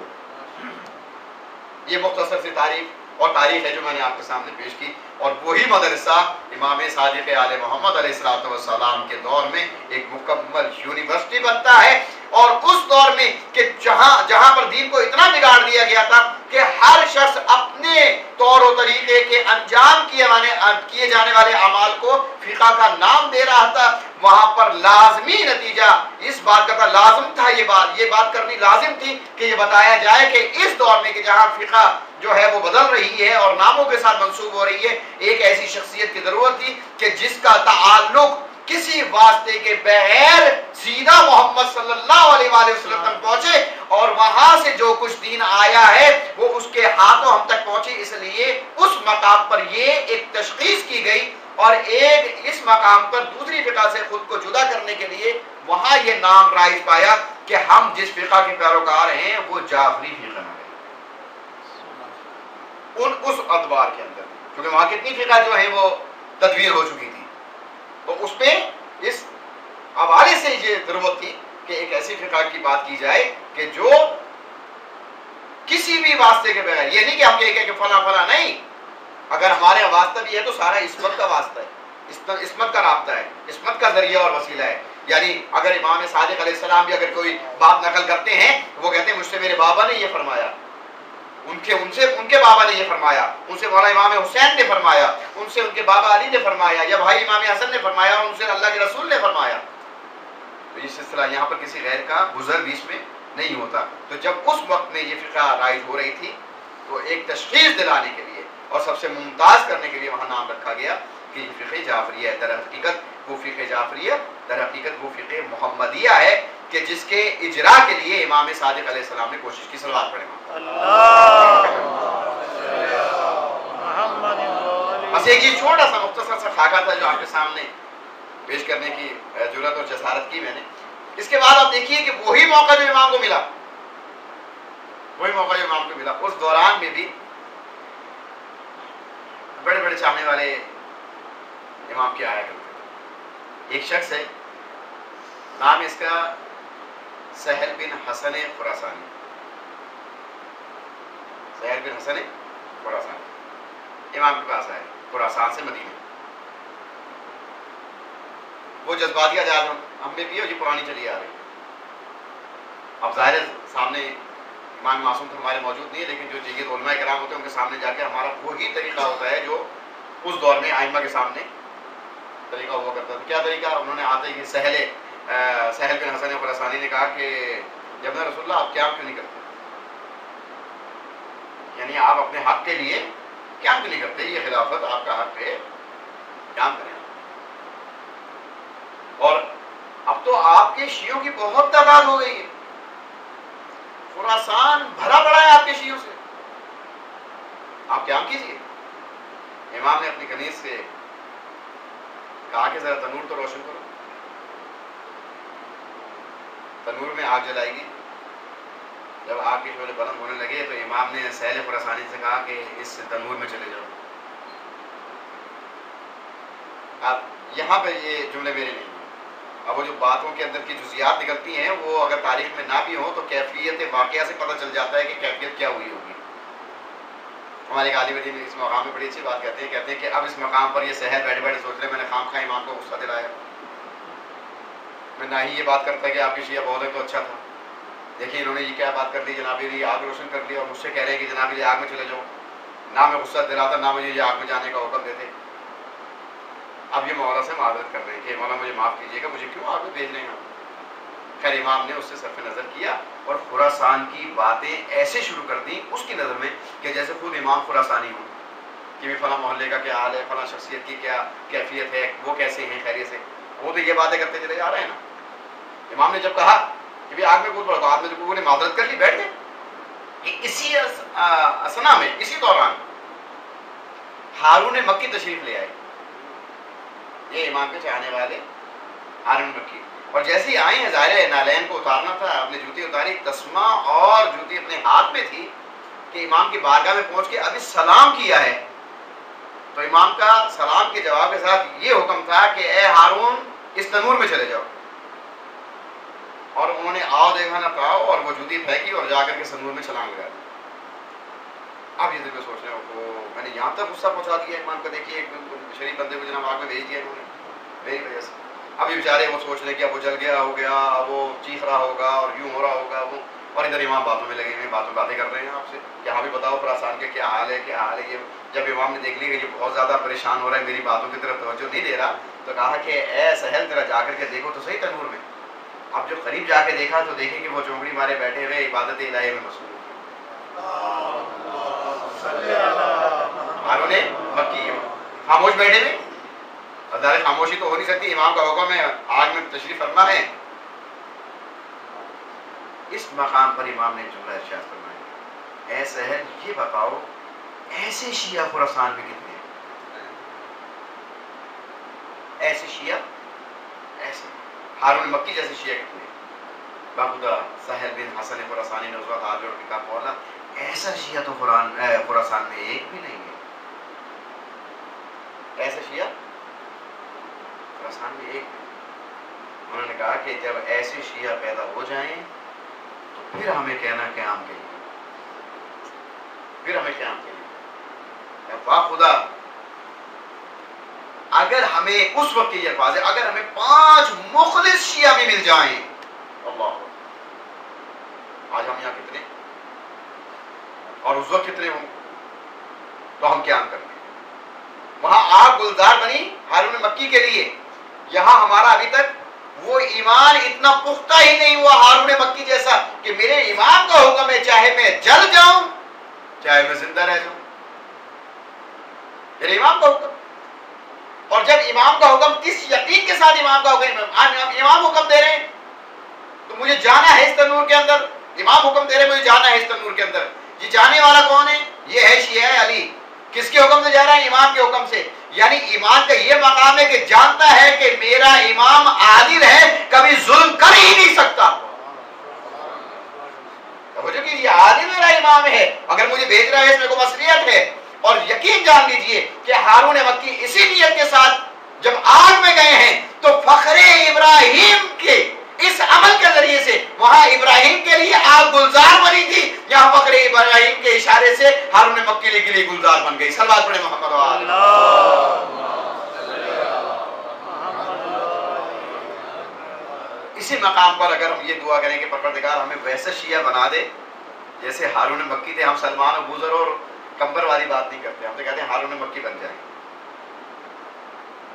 یہ مختصر سی تعریف اور تاریخ ہے جو میں نے آپ کے سامنے پیش کی. اور وہی مدرسہ امام صادق آل محمد علیہ السلام کے دور میں ایک مکمل یونیورسٹی بنتا ہے. اور اس دور میں کہ جہاں پر دین کو اتنا بگاڑ دیا گیا تھا کہ ہر شخص اپنے طور و طریقے کے انجام کیے جانے والے اعمال کو فقہ کا نام دے رہا تھا, وہاں پر لازمی نتیجہ اس بات کا لازم تھا, یہ بات کرنی لازم تھی کہ یہ بتایا جائے کہ اس دور میں کہ جہاں فقہ جو ہے وہ بدل رہی ہے اور ناموں کے ساتھ منسوب ہو رہی ہے, ایک ایسی شخصیت کی ضرورت تھی کہ جس کا تعلق کسی واسطے کے بغیر سیدھا محمد صلی اللہ علیہ وآلہ وسلم تک پہنچے اور وہاں سے جو کچھ دین آیا ہے وہ اس کے ہاتھوں ہم تک پہنچے. اس لیے اس مقام پر یہ ایک تشخیص کی گئی اور ایک اس مقام پر دوسری فقہ سے خود کو جدا کرنے کے لیے وہاں یہ نام رائج پایا کہ ہم جس فقہ کے پیروکار ہیں وہ جعفری فقہ ہے. اس ادوار کے اندر کیونکہ وہاں کتنی فقہ جو ہیں وہ تدویر ہو چکی تھی, تو اس پہ اس حوالے سے یہ ضرورت تھی کہ ایک ایسی فقہ کی بات کی جائے کہ جو کسی بھی واسطے کے بغیر, یہ نہیں کہ ہم کہیں کہ فلاں فلاں نہیں, اگر ہمارے واسطہ بھی ہے تو سارا عصمت کا واسطہ ہے, عصمت کا رابطہ ہے, عصمت کا ذریعہ اور وسیلہ ہے. یعنی اگر امام صادق علیہ السلام بھی اگر کوئی بات نقل کرتے ہیں وہ کہتے ہیں مجھ سے میرے بابا نے یہ فرمایا, ان کے بابا نے یہ فرمایا, ان سے مولا امام حسین نے فرمایا, ان سے ان کے بابا علی نے فرمایا, یا بھائی امام حسن نے فرمایا, اور ان سے اللہ کے رسول نے فرمایا. تو یہ سلسلہ یہاں پر کسی غیر کا گزر بیچ میں نہیں ہوتا. تو جب اس وقت میں یہ فقہ رائج ہو رہی تھی تو ایک تشخیص دلانے کے لیے اور سب سے ممتاز کرنے کے لیے وہاں نام رکھا گیا کہ یہ فقہ جعفریہ ہے. در حقیقت وہ فقہ جعفریہ, در حقیقت وہ فقہ محمدیہ ہے کہ جس کے اجرا کے لیے امام صادق علیہ السلام نے کوشش کی. صلوات پڑھیں. بس ایک یہ چھوٹا سا مختصر سا خاکہ تھا جو آپ کے سامنے پیش کرنے کی جرات اور جسارت کی میں نے. اس کے بعد آپ دیکھیے کہ وہی موقع جو امام کو ملا, اس دوران میں بھی بڑے بڑے چاہنے والے امام کے آیا کرتے تھے. ایک شخص ہے, نام اس کا سہل بن حسن خراسانی. سہل بن حسن خراسانی امام کے پاس آئے خراسان سے مدینے. وہ جذباتی اجازت ہم میں بھی ہے, یہ پرانی چلی آ رہی. اب ظاہر سامنے امام معصوم تو ہمارے موجود نہیں ہے, لیکن جو جیت علماء کرام ہوتے ہیں ان کے سامنے جا کے ہمارا وہی طریقہ ہوتا ہے جو اس دور میں ائمہ کے سامنے طریقہ ہوا کرتا تھا. کیا طریقہ؟ انہوں نے آتے کہ سہل بن حسن خراسانی نے کہا کہ جب میں رسول اللہ آپ قیام کیوں نہیں کرتے, یعنی آپ اپنے حق کے لیے قیام کیوں نہیں کرتے, یہ خلافت آپ کا حق ہے, قیام کریں. اور اب تو آپ کے شیعوں کی بہت تعداد ہو گئی ہے, خراسان بھرا پڑا ہے آپ کے شیعوں سے, آپ قیام کیجیے. امام نے اپنی کنیز سے کہا کہ ذرا تنور تو روشن کرو. تنور میں آگ جلائے گی. جب آگ کے شعلے بلند ہونے لگے تو امام نے سہل خراسانی سے کہا کہ اس تنور میں چلے جاؤ. اب یہاں پہ یہ جملے میرے نہیں ہیں, اب وہ جو باتوں کے اندر کی جزیات نکلتی ہیں وہ اگر تاریخ میں نہ بھی ہوں تو کیفیت واقعہ سے پتہ چل جاتا ہے کہ کیفیت کیا ہوئی ہوگی. ہمارے عالم دین اس مقام میں بڑی اچھی بات کہتے ہیں کہ اب اس مقام پر یہ سہل بیٹھے بیٹھے سوچ رہے میں نے خام خواہ امام کو غصہ دلایا. میں نہ ہی یہ بات کرتا کہ آپ کی شیعہ بہت ہے تو اچھا تھا. دیکھیے انہوں نے یہ کیا بات کر لی جناب علی, آگ روشن کر لی اور مجھ سے کہہ رہے ہیں کہ جناب علی آگ میں چلے جاؤ. نہ میں غصہ دلاتا نہ مجھے یہ آگ میں جانے کا حکم دیتے. اب یہ مولانا سے معذرت کر رہے ہیں کہ مولانا مجھے معاف کیجیے گا, مجھے کیوں آگ میں بھیج رہے ہیں آپ. خیر امام نے اس سے صرف نظر کیا اور خراسان کی باتیں ایسے شروع کر دیں اس کی نظر میں کہ جیسے خود امام خراسانی ہوں کہ فلاں محلے کا کیا حال ہے, فلاں شخصیت کی کیا کیفیت ہے, وہ کیسے ہیں, خیریت سے. وہ تو یہ باتیں کرتے چلے جا رہے ہیں نا. امام نے جب کہا کہ بھی آگ میں کود پڑا تو آگ میں لوگوں نے معذرت کر لی, بیٹھ گئے. اسی اسنا میں اسی دوران ہارون مکی تشریف لے آئے, یہ امام کے چاہنے والے ہارون مکی. اور جیسے ہی آئے ہیں ظاہر ہے نالین کو اتارنا تھا, اپنی جوتی اتاری, تسمہ اور جوتی اپنے ہاتھ میں تھی کہ امام کی بارگاہ میں پہنچ کے ابھی سلام کیا ہے. تو امام کا سلام کے جواب کے ساتھ یہ حکم تھا کہ اے ہارون اس تنور میں چلے جاؤ. اور انہوں نے آؤ دیکھا نہ کہا اور وہ جوتی پھینکی اور جا کر کے تنور میں چھلانگ لگا دی. اب یہ دل میں سوچ رہے ہو میں نے یہاں تک غصہ پہنچا دیا امام کو. دیکھیے ایک شریف بندے کو جناب آگ میں بھیج دیا انہوں نے میری وجہ سے. اب یہ بیچارے وہ سوچ رہے کہ اب وہ جل گیا ہو گیا, اب وہ چیخ رہا ہوگا اور یوں ہو رہا ہوگا وہ, اور ادھر امام باتوں میں لگے ہوئے باتیں کر رہے ہیں آپ سے کہ ہاں بھی بتاؤ خراسان کے کیا حال ہے کیا حال ہے. یہ جب امام نے دیکھ لی کہ یہ بہت زیادہ پریشان ہو رہا ہے, میری باتوں کی طرف توجہ نہیں دے رہا, تو کہا کہ اے سہل ذرا جا کر کے دیکھو تو صحیح تنور میں. اب جب قریب جا کے دیکھا تو دیکھیں کہ وہ چونکڑی مارے بیٹھے ہوئے عبادت الہی میں مصروف. ہارون مکی خاموش بیٹھے ہوئے, ظاہر خاموشی تو ہو نہیں سکتی, امام کا حکم ہے آگ میں تشریف فرما ہے. اس مقام پر امام نے جملہ ارشاد فرمایا, اے سہل یہ بتاؤ ایسے شیعہ خراسان میں کتنے ہیں؟ ایسے شیعہ ایسے ہارون مکی جیسے شیعہ کتنے ہیں؟ باخدا سہل بن حسن خراسانی نے اس وقت ہاتھ جوڑ کے کہا مولا ایسا شیعہ تو خراسان میں ایک بھی نہیں ہے. ایسا شیعہ خراسان میں ایک بھی. انہوں نے کہا کہ جب ایسے شیعہ پیدا ہو جائیں تو پھر ہمیں کہنا قیام کے لیے, پھر ہمیں قیام کے لیے. باخدا اگر ہمیں اس وقت یہ الفاظ ہے, اگر ہمیں 5 مخلص شیعہ بھی مل جائیں, اللہ آج ہم یہاں کتنے اور اس وقت کتنے ہوں تو ہم قیام کریں. وہاں آگ گلزار بنی ہارون مکی کے لیے, یہاں ہمارا ابھی تک وہ ایمان اتنا پختہ ہی نہیں ہوا ہارون مکی جیسا کہ میرے امام کا حکم ہے چاہے میں جل جاؤں چاہے میں زندہ رہ جاؤں, میرے امام کا حکم. اور جب امام کا حکم کس یقین کے ساتھ امام کا حکم, امام حکم دے رہے ہیں تو مجھے جانا ہے اس تنور کے اندر, امام حکم دے رہے مجھے جانا ہے اس تنور کے اندر. یہ جانے والا کون ہے؟ یہ ہے شیعہ علی. کس کے حکم سے جا رہا ہے؟ امام کے حکم سے. یعنی ایمان کا یہ مقام ہے کہ جانتا ہے کہ میرا امام عادل ہے, کبھی ظلم کر ہی نہیں سکتا. توجہ کیجیے, عادل میرا امام ہے, اگر مجھے بھیج رہا ہے اس میں کوئی مصلحت ہے. اور یقین جان لیجئے کہ ہارون مکی اسی نیت کے ساتھ جب آگ میں گئے ہیں تو فخر ابراہیم کے اس عمل کے ذریعے سے وہاں ابراہیم کے لیے آگ گلزار بنی تھی, یہاں فخر ابراہیم کے اشارے سے ہارون مکی کے لیے گلزار بن گئی. صلوات پڑھیں محمد اسی مقام پر اگر ہم یہ دعا کریں کہ پروردگار ہمیں ویسا شیعہ بنا دے جیسے ہارون مکی تھے. ہم سلمان و بوذر اور کمبر والی بات نہیں کرتے, ہم تو کہتے ہیں ہارون مکی بن جائیں.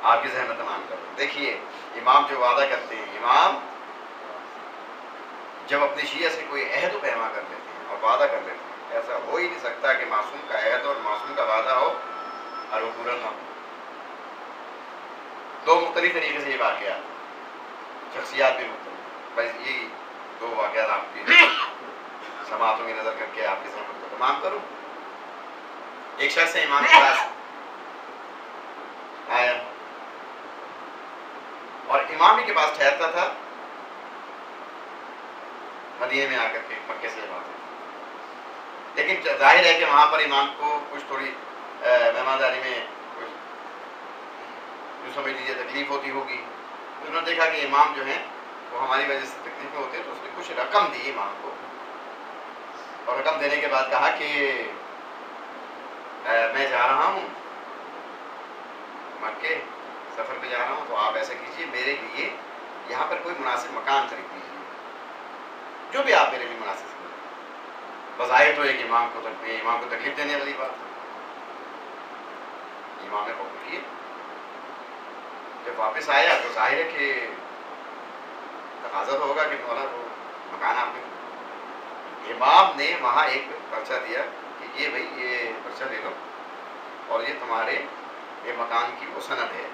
آپ کی ذہن تمام کرو. دیکھیے امام جو وعدہ کرتے ہیں, امام جب اپنے شیعہ سے کوئی عہد و پیما کر لیتے ہیں اور وعدہ کر لیتے ہیں, ایسا ہو ہی نہیں سکتا کہ معصوم کا عہد اور معصوم کا وعدہ ہو اور وہ پورا نہ ہو. 2 مختلف طریقے سے یہ واقعات, شخصیات بھی مختلف. بس یہی 2 واقعات آپ کی سماعتوں کی نظر کر کے آپ کی سمجھ کو تمام کروں. ایک شخص سے امام کے پاس آیا اور امام ہی کے پاس ٹھہرتا تھا مدینے میں آ کر کے, مکے سے بات. لیکن ظاہر ہے کہ وہاں پر امام کو کچھ تھوڑی مہمانداری میں کچھ جو سمجھ لیجیے تکلیف ہوتی ہوگی, انہوں نے دیکھا کہ امام جو ہیں وہ ہماری وجہ سے تکلیف میں ہوتے ہیں، تو اس نے کچھ رقم دی امام کو، اور رقم دینے کے بعد کہا کہ میں جا رہا ہوں مکے، سفر پہ جا رہا ہوں، تو آپ ایسا کیجیے میرے لیے یہاں پر کوئی مناسب مکان خرید دیجیے، جو بھی آپ میرے لیے مناسب سمجھیں۔ بظاہر تو ایک امام کو تکلیف دینے والی بات، امام نے قبول کیے۔ جب واپس آیا تو ظاہر ہے کہ تقاضا تو ہوگا کہ مولا وہ مکان آپ نے، امام نے وہاں ایک پرچہ دیا کہ یہ بھائی یہ پرچہ لے لو اور یہ تمہارے یہ مکان کی وہ سند ہے۔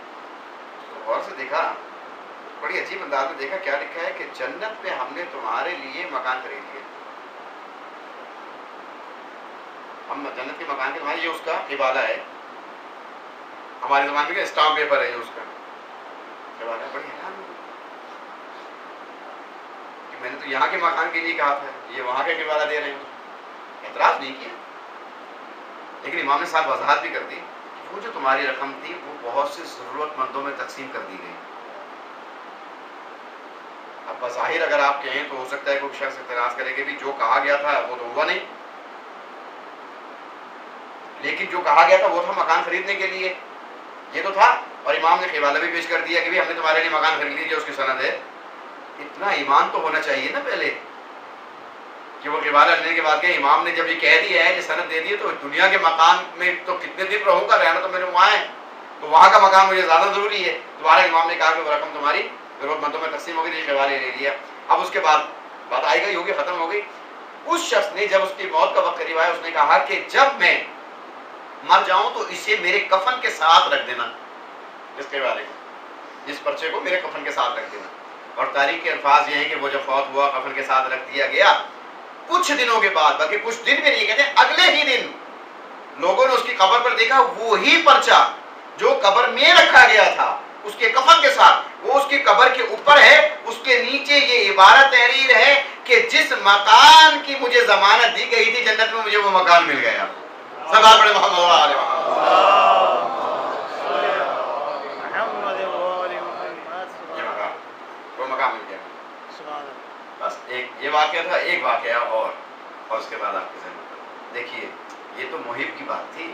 تو غور سے دیکھا، بڑی عجیب انداز میں دیکھا، کیا لکھا ہے کہ جنت میں ہم نے تمہارے لیے مکان خرید لیے، ہم جنت کے مکان کے تمہارے، یہ اس کا حوالہ ہے، ہمارے زمانے میں اسٹامپ پیپر ہے یہ اس کا حوالہ ہے۔ بڑی حیران ہوئی کہ میں نے تو یہاں کے مکان کے لیے کہا تھا، یہ وہاں کا حوالہ دے رہے ہیں۔ اعتراض نہیں کیا، لیکن امام نے صاحب وضاحت بھی کر دی کہ وہ جو تمہاری رقم تھی وہ بہت سے ضرورت مندوں میں تقسیم کر دی گئی۔ اب بظاہر اگر آپ کہیں تو ہو سکتا ہے کوئی شخص اعتراض کرے کہ بھی جو کہا گیا تھا وہ تو ہوا نہیں، لیکن جو کہا گیا تھا وہ تھا مکان خریدنے کے لیے، یہ تو تھا، اور امام نے حوالہ بھی پیش کر دیا کہ بھی ہم نے تمہارے لیے مکان خرید لیجیے، اس کی سند ہے۔ اتنا ایمان تو ہونا چاہیے نا پہلے کہ وہ حوالہ لینے کے بعد کہ امام نے جب یہ کہہ دیا ہے، یہ سند دے دی، تو دنیا کے مکان میں تو کتنے دن رہوں گا، رہنا تو میرے وہاں ہے، تو وہاں کا مکان مجھے زیادہ ضروری ہے۔ تمہارا امام نے کہا کہ وہ رقم تمہاری ضرورت مندوں میں تقسیم ہو گئی، یہ حوالے لے لیا۔ اب اس کے بعد بات آئی گئی ہوگی، ختم ہو گئی۔ اس شخص نے جب اس کی موت کا وقت قریب آیا، اس نے کہا کہ جب میں مر جاؤں تو اسے میرے کفن کے ساتھ رکھ دینا، اس کے حوالے کو، اس پرچے کو میرے کفن کے ساتھ رکھ دینا۔ اور تاریخ کے الفاظ یہ ہیں کہ وہ جب فوت ہوا کفن کے ساتھ رکھ دیا گیا، کچھ دنوں کے بعد، بلکہ کچھ دن بھی نہیں کہتے، اگلے ہی دن لوگوں نے اس کی قبر پر دیکھا وہی پرچہ جو قبر میں رکھا گیا تھا اس کے کفن کے ساتھ، وہ اس کی قبر کے اوپر ہے، اس کے نیچے یہ عبارت تحریر ہے کہ جس مکان کی مجھے ضمانت دی گئی تھی جنت میں، مجھے وہ مکان مل گیا۔ سلام پڑھے محمد صلی اللہ علیہ وسلم۔ وہ مکان مل گیا۔ بس ایک یہ واقعہ تھا، ایک واقعہ اور اس کے بعد آپ کے ذہن میں دیکھیے، یہ تو محب کی بات تھی،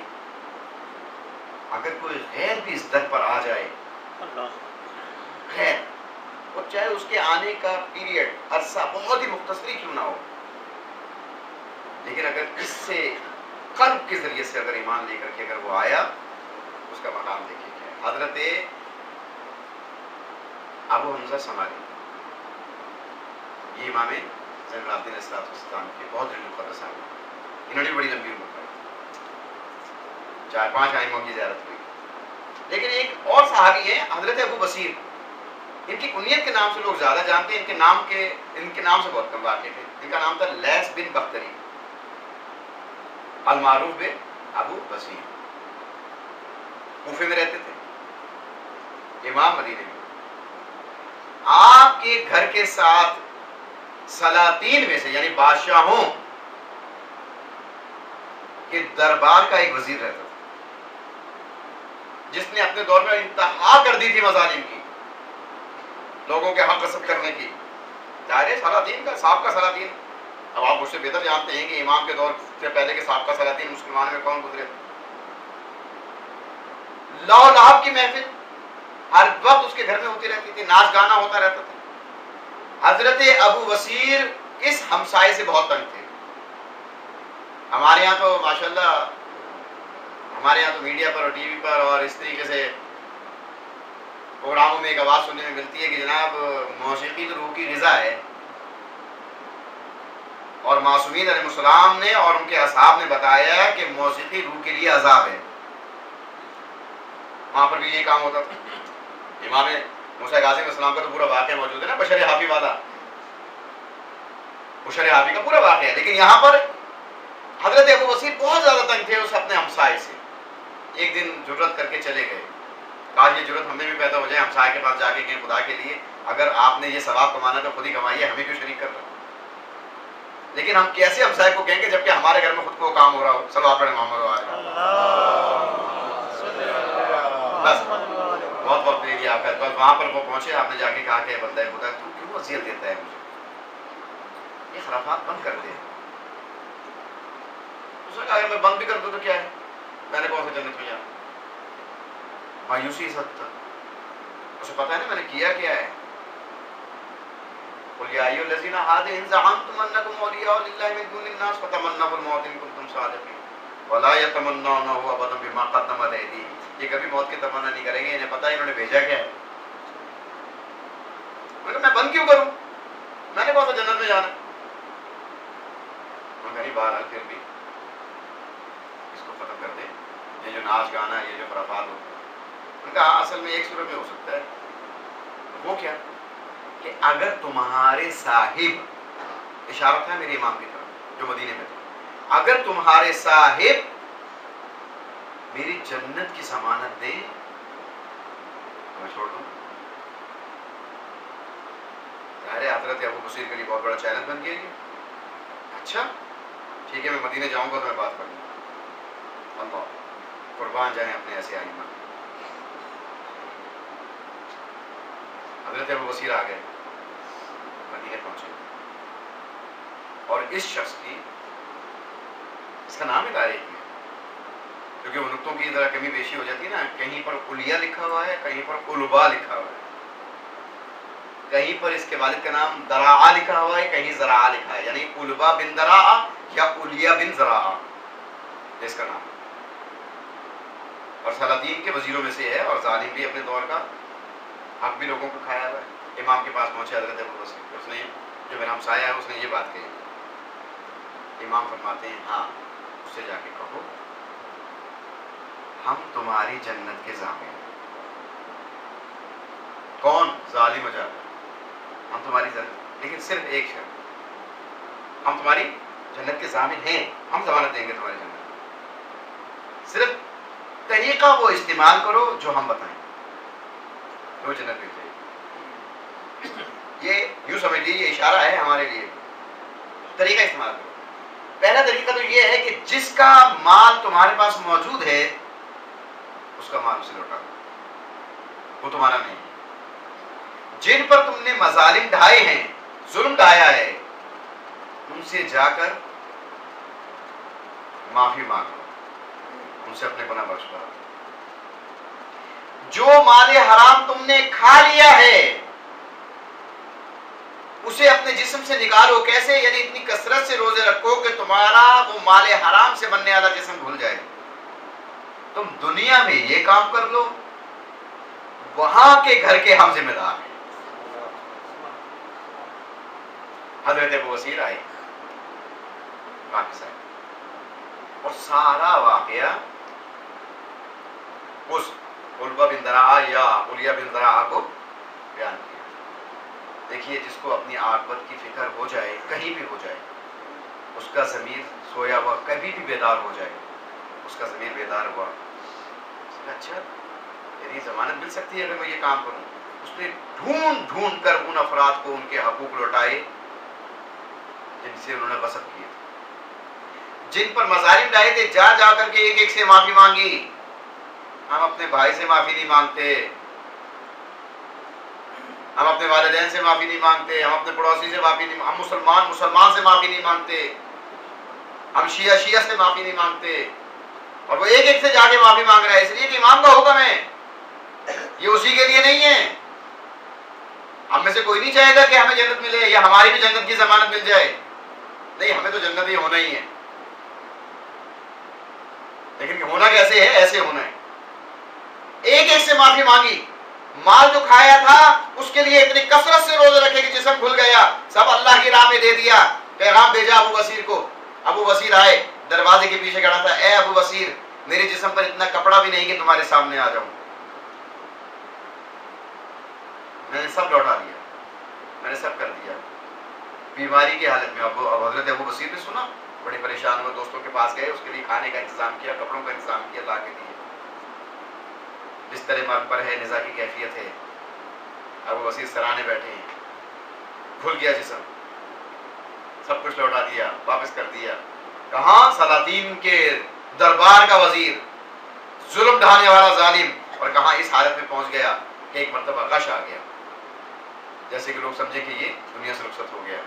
اگر کوئی غیر بھی اس در پر آ جائے، خیر اور چاہے اس کے آنے کا پیریڈ عرصہ بہت ہی مختصری کیوں نہ ہو، لیکن اگر اس سے قلب کے ذریعے سے اگر ایمان لے کر کے اگر وہ آیا، اس کا مقام دیکھیے کیا۔ حضرت ابو حمزہ سماری، یہ امام زین العابدین علیہ السلام کے بہت دل مقدس ہیں، انہوں نے بڑی لمبی عمر کری، 4-5 ائموں کی زیارت ہوئی۔ لیکن ایک اور صحابی ہیں حضرت ابو بصیر، ان کی کنیت کے نام سے لوگ زیادہ جانتے ہیں، ان کے نام سے بہت کم واقف ہیں۔ ان کا نام تھا لیث بن بختری المعروف بن ابو بصیر، کوفے میں رہتے تھے، امام مدینے میں۔ آپ کے گھر کے ساتھ سلاطین میں سے یعنی بادشاہوں کے دربار کا ایک وزیر رہتا تھا، جس نے اپنے دور میں انتہا کر دی تھی مظالم کی، لوگوں کے حق غصب کرنے کی۔ ظاہر سلاطین کا سابقہ سلاطین، اب آپ مجھ سے بہتر جانتے ہیں کہ امام کے دور سے پہلے کے سابقہ سلاطین مسلمانوں میں کون گزرے تھے۔ لاؤ لہب کی محفل ہر وقت اس کے گھر میں ہوتی رہتی تھی، ناچ گانا ہوتا رہتا تھا۔ حضرت ابو بصیر اس ہمسائے سے بہت تنگ تھے۔ ہمارے یہاں تو ماشاءاللہ، ہمارے یہاں تو میڈیا پر اور ٹی وی پر اور اس طریقے سے پروگراموں میں ایک آواز سننے میں ملتی ہے کہ جناب موسیقی تو روح کی غذا ہے، اور معصومین علیہ السلام نے اور ان کے اصحاب نے بتایا کہ موسیقی روح کے لیے عذاب ہے۔ وہاں پر بھی یہ کام ہوتا تھا۔ امام موسیٰ کاظم علیہ السلام کا تو پورا واقعہ موجود ہے نا، بشر حافی والا، بشر حافی کا پورا واقعہ ہے۔ لیکن یہاں پر حضرت ابو بصیر بہت زیادہ تنگ تھے اس اپنے ہمسائے سے۔ ایک دن جرت کر کے چلے گئے، کہا یہ جرت ہمیں بھی پیدا ہو جائے، ہمسائے کے پاس جا کے کہیں خدا کے لیے اگر آپ نے یہ ثواب کمانا تو خود ہی کمائیے، ہمیں کیوں شریک کر رہے ہیں؟ لیکن ہم کیسے ہمسائے کو کہیں گے جبکہ ہمارے گھر میں خود کو کام ہو رہا ہو۔ صلوات پڑھیں محمد وآلہ۔ بس بہت وقت دے دیا آپ کا، وہاں پر وہ پہنچے، آپ نے جا کے کہا کہ بندہ خدا تو کیوں اذیت دیتا ہے مجھے، یہ خرافات بند کر دے. اس نے کہا اگر میں بند بھی کر دوں تو کیا ہے، میں نے کون سے جنت میں جانا. مایوسی سب تک اسے پتا ہے نا میں نے کیا کیا ہے. قل یا ایھا الذین ہادوا ان زعمتم انکم اولیاء للہ من دون الناس فتمنوا الموت ان کنتم صادقین ولا یتمنونہ ابدا بما قدمت ایدیہم. یہ کبھی موت کی تمنا نہیں کریں گے، انہیں پتا ہے انہوں نے بھیجا کیا ہے. میں بند کیوں کروں، میں نے کون سا جنت میں جانا. میں بہرحال پھر بھی اس کو ختم کر دے، یہ جو ناچ گانا، یہ جو خرافات ہوتے ہیں. ان کا اصل میں ایک صورت میں ہو سکتا ہے، وہ کیا کہ اگر تمہارے صاحب، اشارت ہے میرے امام کی طرف جو مدینے میں تھے، اگر تمہارے صاحب میری جنت کی ضمانت دے تو میں چھوڑ دوں. ظاہر ہے حضرت ابو بصیر کے لیے بہت بڑا چیلنج بن گیا یہ. اچھا ٹھیک ہے، میں مدینے جاؤں گا تو میں بات کروں گا. اللہ قربان جائیں اپنے ایسے ائمہ. حضرت ابو بصیر آ گئے، مدینے پہنچے، اور اس شخص کی، اس کا نام ہی تاریخ میں، کیونکہ وہ نقطوں کی ذرا کمی بیشی ہو جاتی ہے نا، کہیں پر الیہ لکھا ہوا ہے، کہیں پر البا لکھا ہوا ہے، کہیں پر اس کے والد کا نام دراعہ لکھا ہوا ہے، کہیں زراعہ لکھا ہے، یعنی البا بن دراعہ یا الیہ بن زراعہ اس کا نام. اور سلاطین کے وزیروں میں سے ہے، اور ظالم بھی اپنے دور کا، حق بھی لوگوں کو کھایا ہوا ہے. امام کے پاس پہنچے حضرت ابو بصیر، اس نے جو میرا ہمسایہ ہے اس نے یہ بات کہی. امام فرماتے ہیں ہاں اس سے جا کے کہو ہم تمہاری جنت کے ضامن ہیں. کون؟ ظالم ہو جاتا ہے، ہم تمہاری جنت، لیکن صرف ایک شرط، ہم تمہاری جنت کے ضامن ہیں، ہم ضمانت دیں گے تمہاری جنت. صرف طریقہ وہ استعمال کرو جو ہم بتائیں، وہ جنت مل جائے گی. یہ یوں سمجھ لیجیے یہ اشارہ ہے ہمارے لیے. طریقہ استعمال کرو. پہلا طریقہ تو یہ ہے کہ جس کا مال تمہارے پاس موجود ہے اس کا مال اسے لوٹا دو، وہ تمہارا نہیں ہے. جن پر تم نے مظالم ڈھائے ہیں، ظلم ڈھایا ہے، ان سے جا کر معافی مانگو، ان سے اپنے گناہ بخش کرو. جو مال حرام تم نے کھا لیا ہے اسے اپنے جسم سے نکالو. کیسے؟ یعنی اتنی کثرت سے روزے رکھو کہ تمہارا وہ مال حرام سے بننے والا جسم بھول جائے. تم دنیا میں یہ کام کر لو، وہاں کے گھر کے ہم ذمہ دار ہیں. حضرت ابو بصیر آئے پاکستان اور سارا واقعہ اس البا بن دراعہ یا الیہ بن دراعہ کو بیان کیا. دیکھیے جس کو اپنی عاقبت کی فکر ہو جائے، کہیں بھی ہو جائے، اس کا ضمیر سویا ہوا کبھی بھی بیدار ہو جائے، اس کا ضمیر بیدار ہوا، اچھا یعنی ضمانت مل سکتی ہے اگر میں یہ کام کروں. اس نے ڈھونڈ ڈھونڈ کر ان افراد کو ان کے حقوق لوٹائے جن سے انہوں نے غصب کیا، جن پر مظالم ڈائے تھے، جا جا کر کے ایک ایک سے معافی مانگی. ہم اپنے بھائی سے معافی نہیں مانگتے، ہم اپنے والدین سے معافی نہیں مانگتے، ہم اپنے پڑوسی سے معافی نہیں، ہم مسلمان سے معافی نہیں مانگتے، ہم شیعہ سے معافی نہیں مانگتے. اور وہ ایک ایک سے جا کے معافی مانگ رہا ہے اس لیے کہ امام کا حکم ہے، یہ اسی کے لیے نہیں ہے. ہم میں سے کوئی نہیں چاہے گا کہ ہمیں جنت ملے یا ہماری بھی جنت کی ضمانت مل جائے. نہیں، ہمیں تو جنت ہی ہونا ہی ہے، لیکن ہونا کیسے ہے؟ ایسے ہونا ہے. ایک ایک سے معافی مانگی. مال جو کھایا تھا اس کے لیے اتنی کثرت سے روزے رکھے کہ جسم کھل گیا، سب اللہ کی راہ میں دے دیا. پیغام بھیجا ابو بصیر کو. ابو بصیر آئے، دروازے کے پیچھے کھڑا تھا. اے ابو بصیر، میرے جسم پر اتنا کپڑا بھی نہیں کہ تمہارے سامنے آ جاؤں، میں نے سب لوٹا دیا، میں نے سب کر دیا. بیماری کی حالت میں اب حضرت ابو بصیر نے سنا، بڑے پریشان ہوئے، دوستوں کے پاس گئے، اس کے لیے کھانے کا انتظام کیا، کپڑوں کا انتظام کیا، لا کے دیے. بستر مرگ پر ہے، نزا کی کیفیت ہے، ابو بصیر سرانے بیٹھے ہیں، کھل گیا جسم، سب کچھ لوٹا دیا، واپس کر دیا. کہاں؟ سلاطین کے دربار کا وزیر، ظلم ڈھانے والا ظالم، اور کہاں اس حالت میں پہنچ گیا کہ ایک مرتبہ غش آ گیا، جیسے کہ لوگ سمجھے کہ یہ دنیا سے رخصت ہو گیا،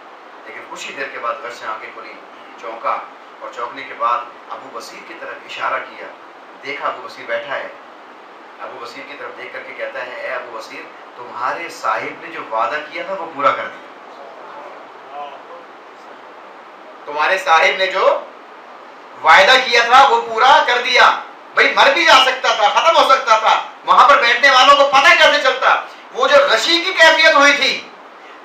لیکن کچھ ہی دیر کے بعد غش سے آنکھیں کھلی، چونکا، اور چونکنے کے بعد ابو بصیر کی طرف اشارہ کیا، دیکھا ابو بصیر بیٹھا ہے، ابو بصیر کی طرف دیکھ کر کے کہتا ہے اے ابو بصیر، تمہارے صاحب نے جو وعدہ کیا تھا وہ پورا کر دیا، تمہارے صاحب نے جو وعدہ کیا تھا وہ پورا کر دیا۔ بھائی مر بھی جا سکتا تھا، ختم ہو سکتا تھا، وہاں پر بیٹھنے والوں کو پتہ کیسے چلتا؟ وہ جو غشی کی کیفیت ہوئی تھی،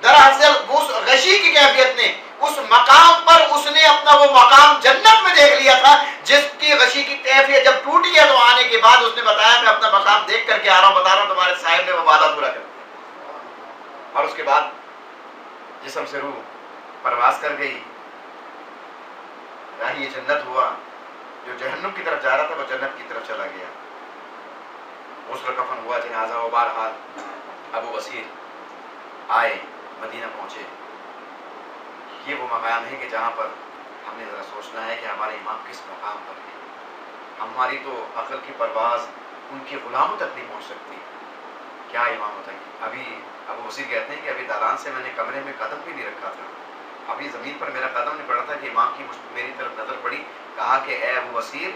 دراصل اس غشی کی کیفیت نے اس مقام پر اس نے اپنا وہ مقام جنت میں دیکھ لیا تھا، جس کی غشی کی کیفیت جب ٹوٹی ہے تو آنے کے بعد اس نے بتایا میں اپنا مقام دیکھ کر کے آ رہا ہوں، بتا رہا ہوں تمہارے صاحب نے وہ وعدہ پورا کر دیا۔ اور اس کے بعد جسم سے روح پرواز کر گئی، راہ یہ جنت ہوا، جو جہنم کی طرف جا رہا تھا وہ جنت کی طرف چلا گیا۔ غسل کفن ہوا، جنازہ ہوا، بہرحال ابو بصیر آئے، مدینہ پہنچے۔ یہ وہ مقام ہے کہ جہاں پر ہم نے ذرا سوچنا ہے کہ ہمارے امام کس مقام پر ہیں۔ ہماری تو عقل کی پرواز ان کی غلاموں تک نہیں پہنچ سکتی، کیا امام ہوتا ہے۔ ابھی ابو بصیر کہتے ہیں کہ ابھی دالان سے میں نے کمرے میں قدم بھی نہیں رکھا تھا، ابھی زمین پر میرا قدم نہیں پڑا تھا کہ امام کی میری طرف نظر پڑی، کہا کہ اے ابو بصیر،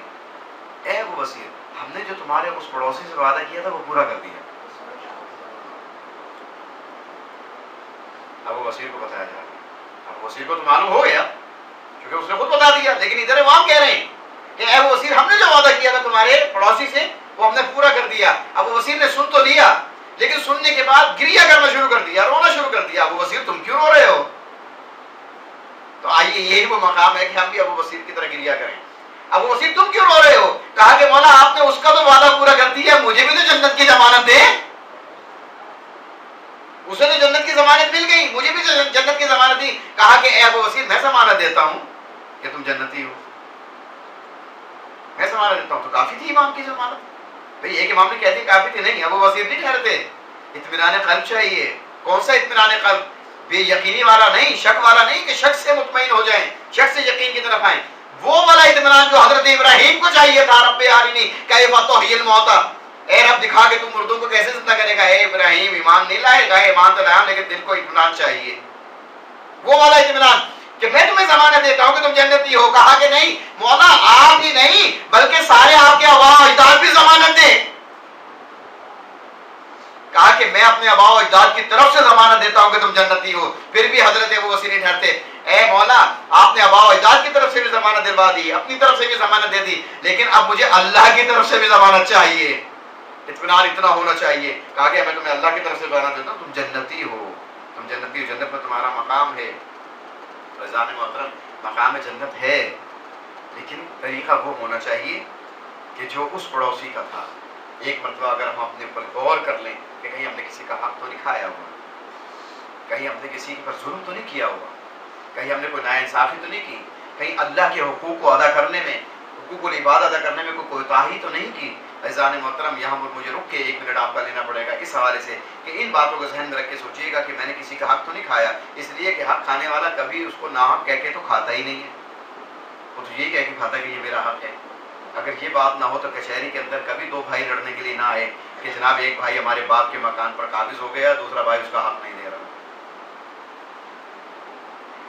اے ابو بصیر، ہم نے جو تمہارے اس پڑوسی سے وعدہ کیا تھا وہ پورا کر دیا۔ ابو بصیر کو بتایا جا رہا ہے، ابو بصیر کو تو معلوم ہو گیا کیونکہ اس نے خود بتا دیا، لیکن ادھر امام کہہ رہے ہیں کہ اے ابو بصیر، ہم نے جو وعدہ کیا تھا تمہارے پڑوسی سے وہ ہم نے پورا کر دیا۔ ابو بصیر نے سن تو لیا، لیکن سننے کے بعد گریہ کرنا شروع کر دیا، رونا شروع کر دیا۔ ابو بصیر تم کیوں رو رہے ہو؟ تو آئیے یہی وہ مقام ہے کہ ہم بھی ابو بصیر کی طرح گریہ کریں۔ ابو بصیر تم کیوں رو رہے ہو؟ کہا کہ مولا آپ نے اس کا تو وعدہ پورا کر دیا، مجھے بھی تو جنت کی ضمانت دے۔ اسے تو جنت کی ضمانت مل گئی، مجھے بھی جنت کی ضمانت دی۔ کہا کہ اے ابو بصیر، میں ضمانت دیتا ہوں کہ تم جنتی ہو، میں ضمانت دیتا ہوں۔ تو کافی تھی امام کی ضمانت۔ بھئی ایک امام نے کہہ دی کافی تھی، نہیں، ابو بصیر نہیں ٹھہرتے، اطمینان قلب چاہیے۔ کون سا اطمینان قلب؟ بے یقینی والا نہیں، شک والا نہیں کہ شک سے مطمئن ہو جائیں، شک سے یقین کی طرف آئیں، وہ والا اطمینان جو حضرت ابراہیم کو چاہیے تھا۔ رب ارنی کیف تحیی الموتیٰ، اے رب دکھا کے تم مردوں کو کیسے زندہ کرے گا۔ اے ابراہیم ایمان نہیں لائے گا، ایمان تو لایا لیکن دل کو اطمینان چاہیے، وہ والا اطمینان کہ میں تمہیں ضمانت دیتا ہوں کہ تم جنتی ہو۔ کہا کہ نہیں مولا، آپ ہی نہیں بلکہ سارے آپ کے آباء و اجداد بھی ضمانت دیں۔ کہا کہ میں اپنے آباء و اجداد کی طرف سے ضمانت دیتا ہوں کہ تم جنتی ہو۔ پھر بھی حضرت ابو بصیر نہیں ٹھہرتے۔ اے مولا، آپ نے آباء و اجداد کی طرف سے بھی ضمانت دلوا دی، اپنی طرف سے بھی ضمانت دے دی، لیکن اب مجھے اللہ کی طرف سے بھی ضمانت چاہیے، اطمینان اتنا ہونا چاہیے۔ کہا کہ میں تمہیں اللہ کی طرف سے ضمانت دیتا ہوں تم جنتی ہو، تم جنتی ہو، جنت میں تمہارا مقام ہے۔ رضوان محترم، مقام جنت ہے، لیکن طریقہ وہ ہونا چاہیے کہ جو اس پڑوسی کا تھا۔ ایک مرتبہ اگر ہم اپنے اوپر غور کر لیں کہ کہیں ہم نے کسی کا حق تو نہیں کھایا ہوا، کہیں ہم نے کسی پر ظلم تو نہیں کیا ہوا، کہیں ہم نے کوئی ناانصافی تو نہیں کی، کہیں اللہ کے حقوق کو ادا کرنے میں، حقوق العباد ادا کرنے میں کوئی کوتاہی تو نہیں کی۔ عزیزان محترم، یہاں پر مجھے رک کے 1 منٹ آپ کا لینا پڑے گا اس حوالے سے کہ ان باتوں کو ذہن میں رکھ کے سوچیے گا کہ میں نے کسی کا حق تو نہیں کھایا، اس لیے کہ حق کھانے والا کبھی اس کو ناحق کہہ کے تو کھاتا ہی نہیں ہے، وہ تو یہی کہہ کے کھاتا ہے کہ یہ میرا حق ہے۔ اگر یہ بات نہ ہو تو کچہری کے اندر کبھی 2 بھائی لڑنے کے لیے نہ آئے کہ جناب ایک بھائی ہمارے باپ کے مکان پر قابض ہو گیا، دوسرا بھائی اس کا حق نہیں دے رہا،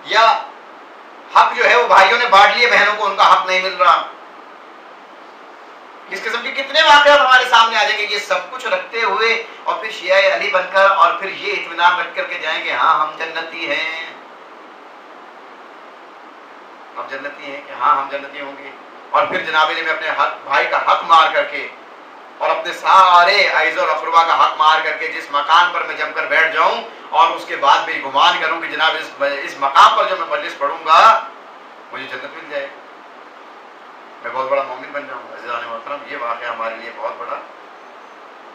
یا حق جو ہے وہ بھائیوں نے بانٹ لیے، بہنوں کو ان کا حق نہیں مل رہا۔ اس قسم کے کتنے واقعات ہمارے سامنے آ جائیں گے۔ یہ سب کچھ رکھتے ہوئے اور پھر شیعہ علی بن کر اور پھر یہ اطمینان رکھ کر کے جائیں گے ہاں ہم جنتی ہیں، ہم جنتی ہیں کہ ہاں ہم جنتی ہوں گے، اور پھر جناب علی میں اپنے حق بھائی کا حق مار کر کے اور اپنے سارے اعزا اور اقربا کا حق مار کر کے جس مکان پر میں جم کر بیٹھ جاؤں اور اس کے بعد میں گمان کروں کہ جناب اس مقام پر جو میں مجلس پڑھوں گا مجھے جنت مل جائے، میں بہت بڑا مومن بن جاؤں گا۔ عزیزان محترم، یہ واقعہ ہمارے لیے بہت بڑا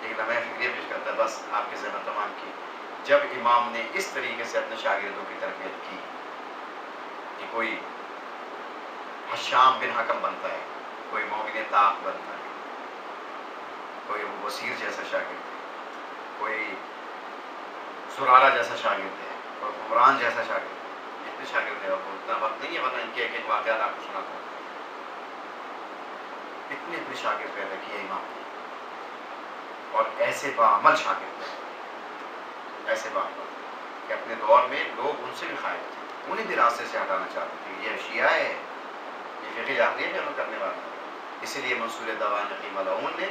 ایک لمحہ فکریہ پیش کرتا ہے۔ بس آپ کے ذہن تمام کی جب امام نے اس طریقے سے اپنے شاگردوں کی تربیت کی کہ کوئی حشام بن حکم بنتا ہے، کوئی مومن طاق بنتا ہے، کوئی ابو بصیر جیسا شاگرد ہے، کوئی زرارہ جیسا شاگرد ہے، کوئی عمران جیسا شاگرد ہے، جتنے شاگرد ہیں وہ اتنا وقت نہیں ہے ورنہ ان کے ایک ایک واقعات آپ کو سناتا ہوں۔ اتنے شاگرد پیدا کیے امام نے، اور ایسے باعمل شاگرد ہیں، ایسے باعمل کہ اپنے دور میں لوگ ان سے بھی خائف تھے، انہیں بھی راستے سے ہٹانا چاہتے تھے، یہ شیعہ ہے، یہ فقہ جاہلیت ہے کرنے والا۔ اسی لیے منصور دوانقی ملعون نے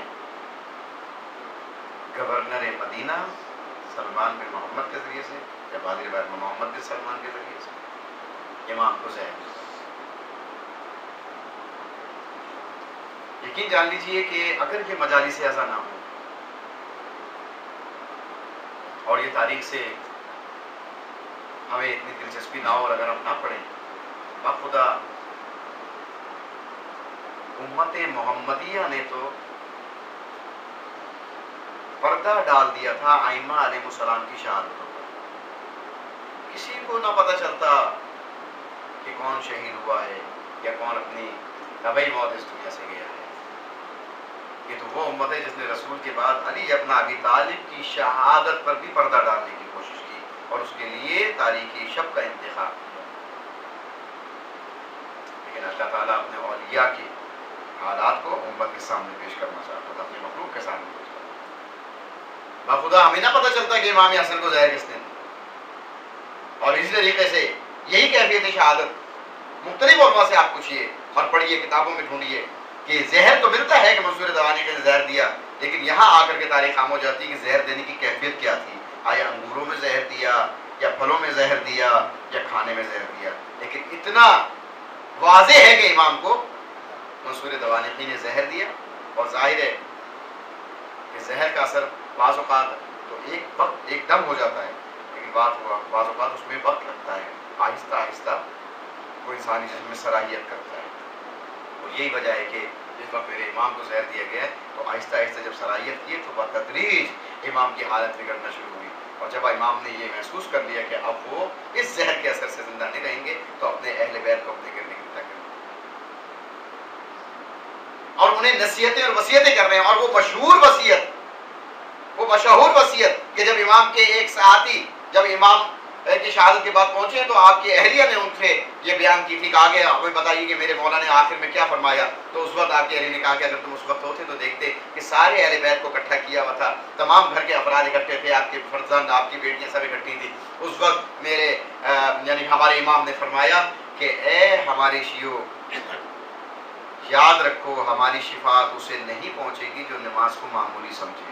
گورنر مدینہ سلمان بن محمد کے ذریعے سے یا بعض روایت میں محمد بن سلمان کے ذریعے سے امام کو زہر دیا۔ یقین جان لیجئے کہ اگر یہ مجالس ازا نہ ہو اور یہ تاریخ سے ہمیں اتنی دلچسپی نہ ہو اور اگر ہم نہ پڑھیں، بخدا امت محمدیہ نے تو پردہ ڈال دیا تھا ائمہ علیہ السلام کی شہادتوں پر۔ کسی کو نہ پتہ چلتا کہ کون شہید ہوا ہے یا کون اپنی طبعی موت اس دنیا سے گیا ہے۔ یہ تو وہ امت ہے جس نے رسول کے بعد علی ابن ابی طالب کی شہادت پر بھی پردہ ڈالنے کی کوشش کی اور اس کے لیے تاریخی شب کا انتخاب کیا۔ لیکن اللہ تعالیٰ اپنے اولیاء کے حالات کو امت کے سامنے پیش کرنا چاہتا تھا، اپنے مخلوق کے سامنے پیش کرنا۔ باخدا ہمیں نہ پتہ چلتا کہ امام حسن کو زہر کس نے دی، اور اسی طریقے سے یہی کیفیت شہادت مختلف علماء سے آپ پوچھیے اور پڑھیے، کتابوں میں ڈھونڈیے کہ زہر تو ملتا ہے کہ منصور دوانقی نے زہر دیا، لیکن یہاں آ کر کے تاریخ خام ہو جاتی ہے کہ زہر دینے کی کیفیت کیا تھی، آیا انگوروں میں زہر دیا یا پھلوں میں زہر دیا یا کھانے میں زہر دیا۔ لیکن اتنا واضح ہے کہ امام کو منصور دوانقی نے زہر دیا، اور ظاہر ہے کہ زہر کا اثر بعض اوقات تو ایک دم ہو جاتا ہے، لیکن بعض اوقات اس میں وقت لگتا ہے، آہستہ آہستہ وہ انسانی جسم میں صلاحیت کرتا ہے۔ اور یہی وجہ ہے کہ جس وقت میرے امام کو زہر دیا گیا تو آہستہ آہستہ جب صلاحیت کی تو بتدریج امام کی حالت بگڑنا شروع ہوئی، اور جب امام نے یہ محسوس کر لیا کہ اب وہ اس زہر کے اثر سے زندہ نہیں رہیں گے تو اپنے اہل بیت کو اپنے گرد اکٹھا کریں اور انہیں نصیحتیں اور وصیتیں کر رہے ہیں۔ اور وہ مشہور وصیت کہ جب امام کے ایک ساتھی جب امام کی شہادت کے بعد پہنچے تو آپ کی اہلیہ نے ان سے یہ بیان کی تھی کہ آگے کوئی بتائیے کہ میرے مولا نے آخر میں کیا فرمایا، تو اس وقت آپ کی اہلیہ نے کہا کہ اگر تم اس وقت ہوتے تو دیکھتے کہ سارے اہل بیت کو اکٹھا کیا ہوا تھا، تمام گھر کے افراد اکٹھے تھے، آپ کے فرزند، آپ کی بیٹیاں سب اکٹھی تھی۔ اس وقت میرے یعنی ہمارے امام نے فرمایا کہ اے ہمارے شیعو، یاد رکھو ہماری شفاعت اسے نہیں پہنچے گی جو نماز کو معمولی سمجھے،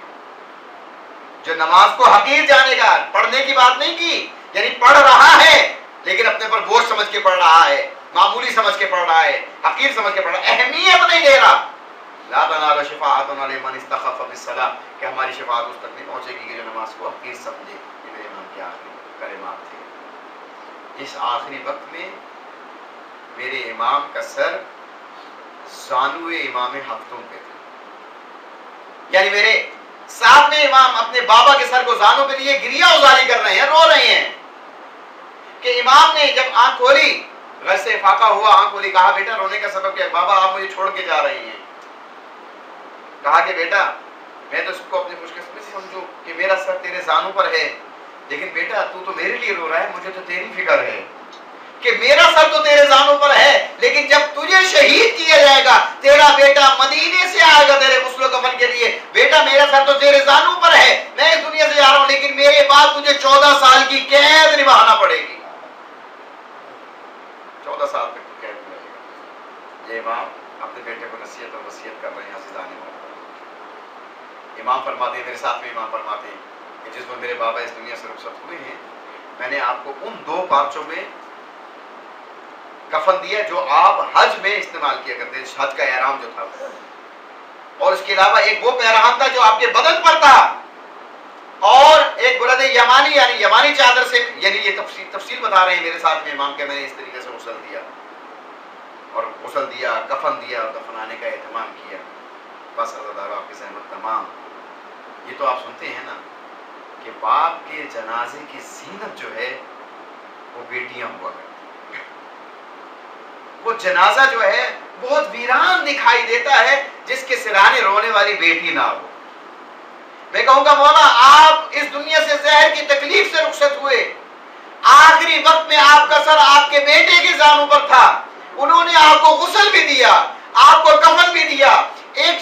جو نماز کو حقیر جانے گا۔ پڑھنے کی بات نہیں کی، یعنی پڑھ رہا ہے لیکن اپنے پر بوجھ سمجھ کے پڑھ رہا ہے، معمولی سمجھ کے پڑھ رہا ہے، حقیر سمجھ کے پڑھ رہا ہے، اہمیت نہیں دے رہا۔ لا تنال شفاعتنا لمن استخف بالصلاۃ، کہ ہماری شفاعت اس تک نہیں پہنچے گی کہ جو نماز کو حقیر سمجھے۔ یہ میرے امام کے آخری کلمات تھے۔ اس آخری وقت میں میرے امام کا سر زانو امام ہفتوں پہ تھا، یعنی میرے ساتویں امام اپنے بابا کے سر کو زانو پہ لیے گریہ ازاری کر رہے ہیں، رو رہے ہیں کہ امام نے جب آنکھ کھولی، غش سے فاقہ ہوا، آنکھ کھولی، کہا بیٹا رونے کا سبب کیا؟ بابا آپ مجھے چھوڑ کے جا رہے ہیں۔ کہا کہ بیٹا میں تو اس کو اپنی خوش قسمتی سمجھوں کہ میرا سر تیرے زانو پر ہے، لیکن بیٹا تو میرے لیے رو رہا ہے، مجھے تو تیری فکر ہے کہ میرا سر تو تیرے زانوں پر ہے، لیکن جب تجھے شہید کیا جائے گا تیرا بیٹا مدینے سے آئے گا تیرے غسل و کفن کے لیے، بیٹا میرا سر تو تیرے زانوں پر ہے، میں اس دنیا سے جا رہا ہوں، لیکن میرے بعد تجھے 14 سال کی قید نبھانا پڑے گی، 14 سال تک قید ملے گا۔ یہ امام اپنے بیٹے کو نصیحت اور وصیت کر رہے ہیں عزیزان محترم۔ امام فرماتے ہیں، میرے ساتھ میں امام فرماتے ہیں کہ جس وقت میرے بابا اس دنیا سے رخصت ہوئے ہیں، میں نے آپ کو ان 2 پارچوں میں کفن دیا جو آپ حج میں استعمال کیا کرتے ہیں، حج کا احرام جو تھا، اور اس کے علاوہ ایک وہ پیراہن تھا جو آپ کے بدن پر تھا، اور ایک برد یمانی یعنی یمانی چادر سے، یعنی یہ تفصیل بتا رہے ہیں میرے ساتھ میں امام کے، میں نے اس طریقے سے غسل دیا اور غسل دیا، کفن دیا اور دفنانے کا اہتمام کیا۔ بس عزادارو آپ کی زحمت تمام۔ یہ تو آپ سنتے ہیں نا کہ باپ کے جنازے کی زینت جو ہے وہ بیٹیاں ہوا کرتی، وہ جنازہ جو ہے بہت ویران دکھائی دیتا ہے جس کے سرانے رونے والی بیٹی نہ ہو۔ میں کہوں گا مولا آپ اس دنیا سے زہر کی تکلیف سے رخصت ہوئے، آخری وقت میں آپ کا سر آپ کے بیٹے کے زانوں پر تھا، انہوں نے آپ کو غسل بھی دیا، آپ کو کفن بھی دیا، ایک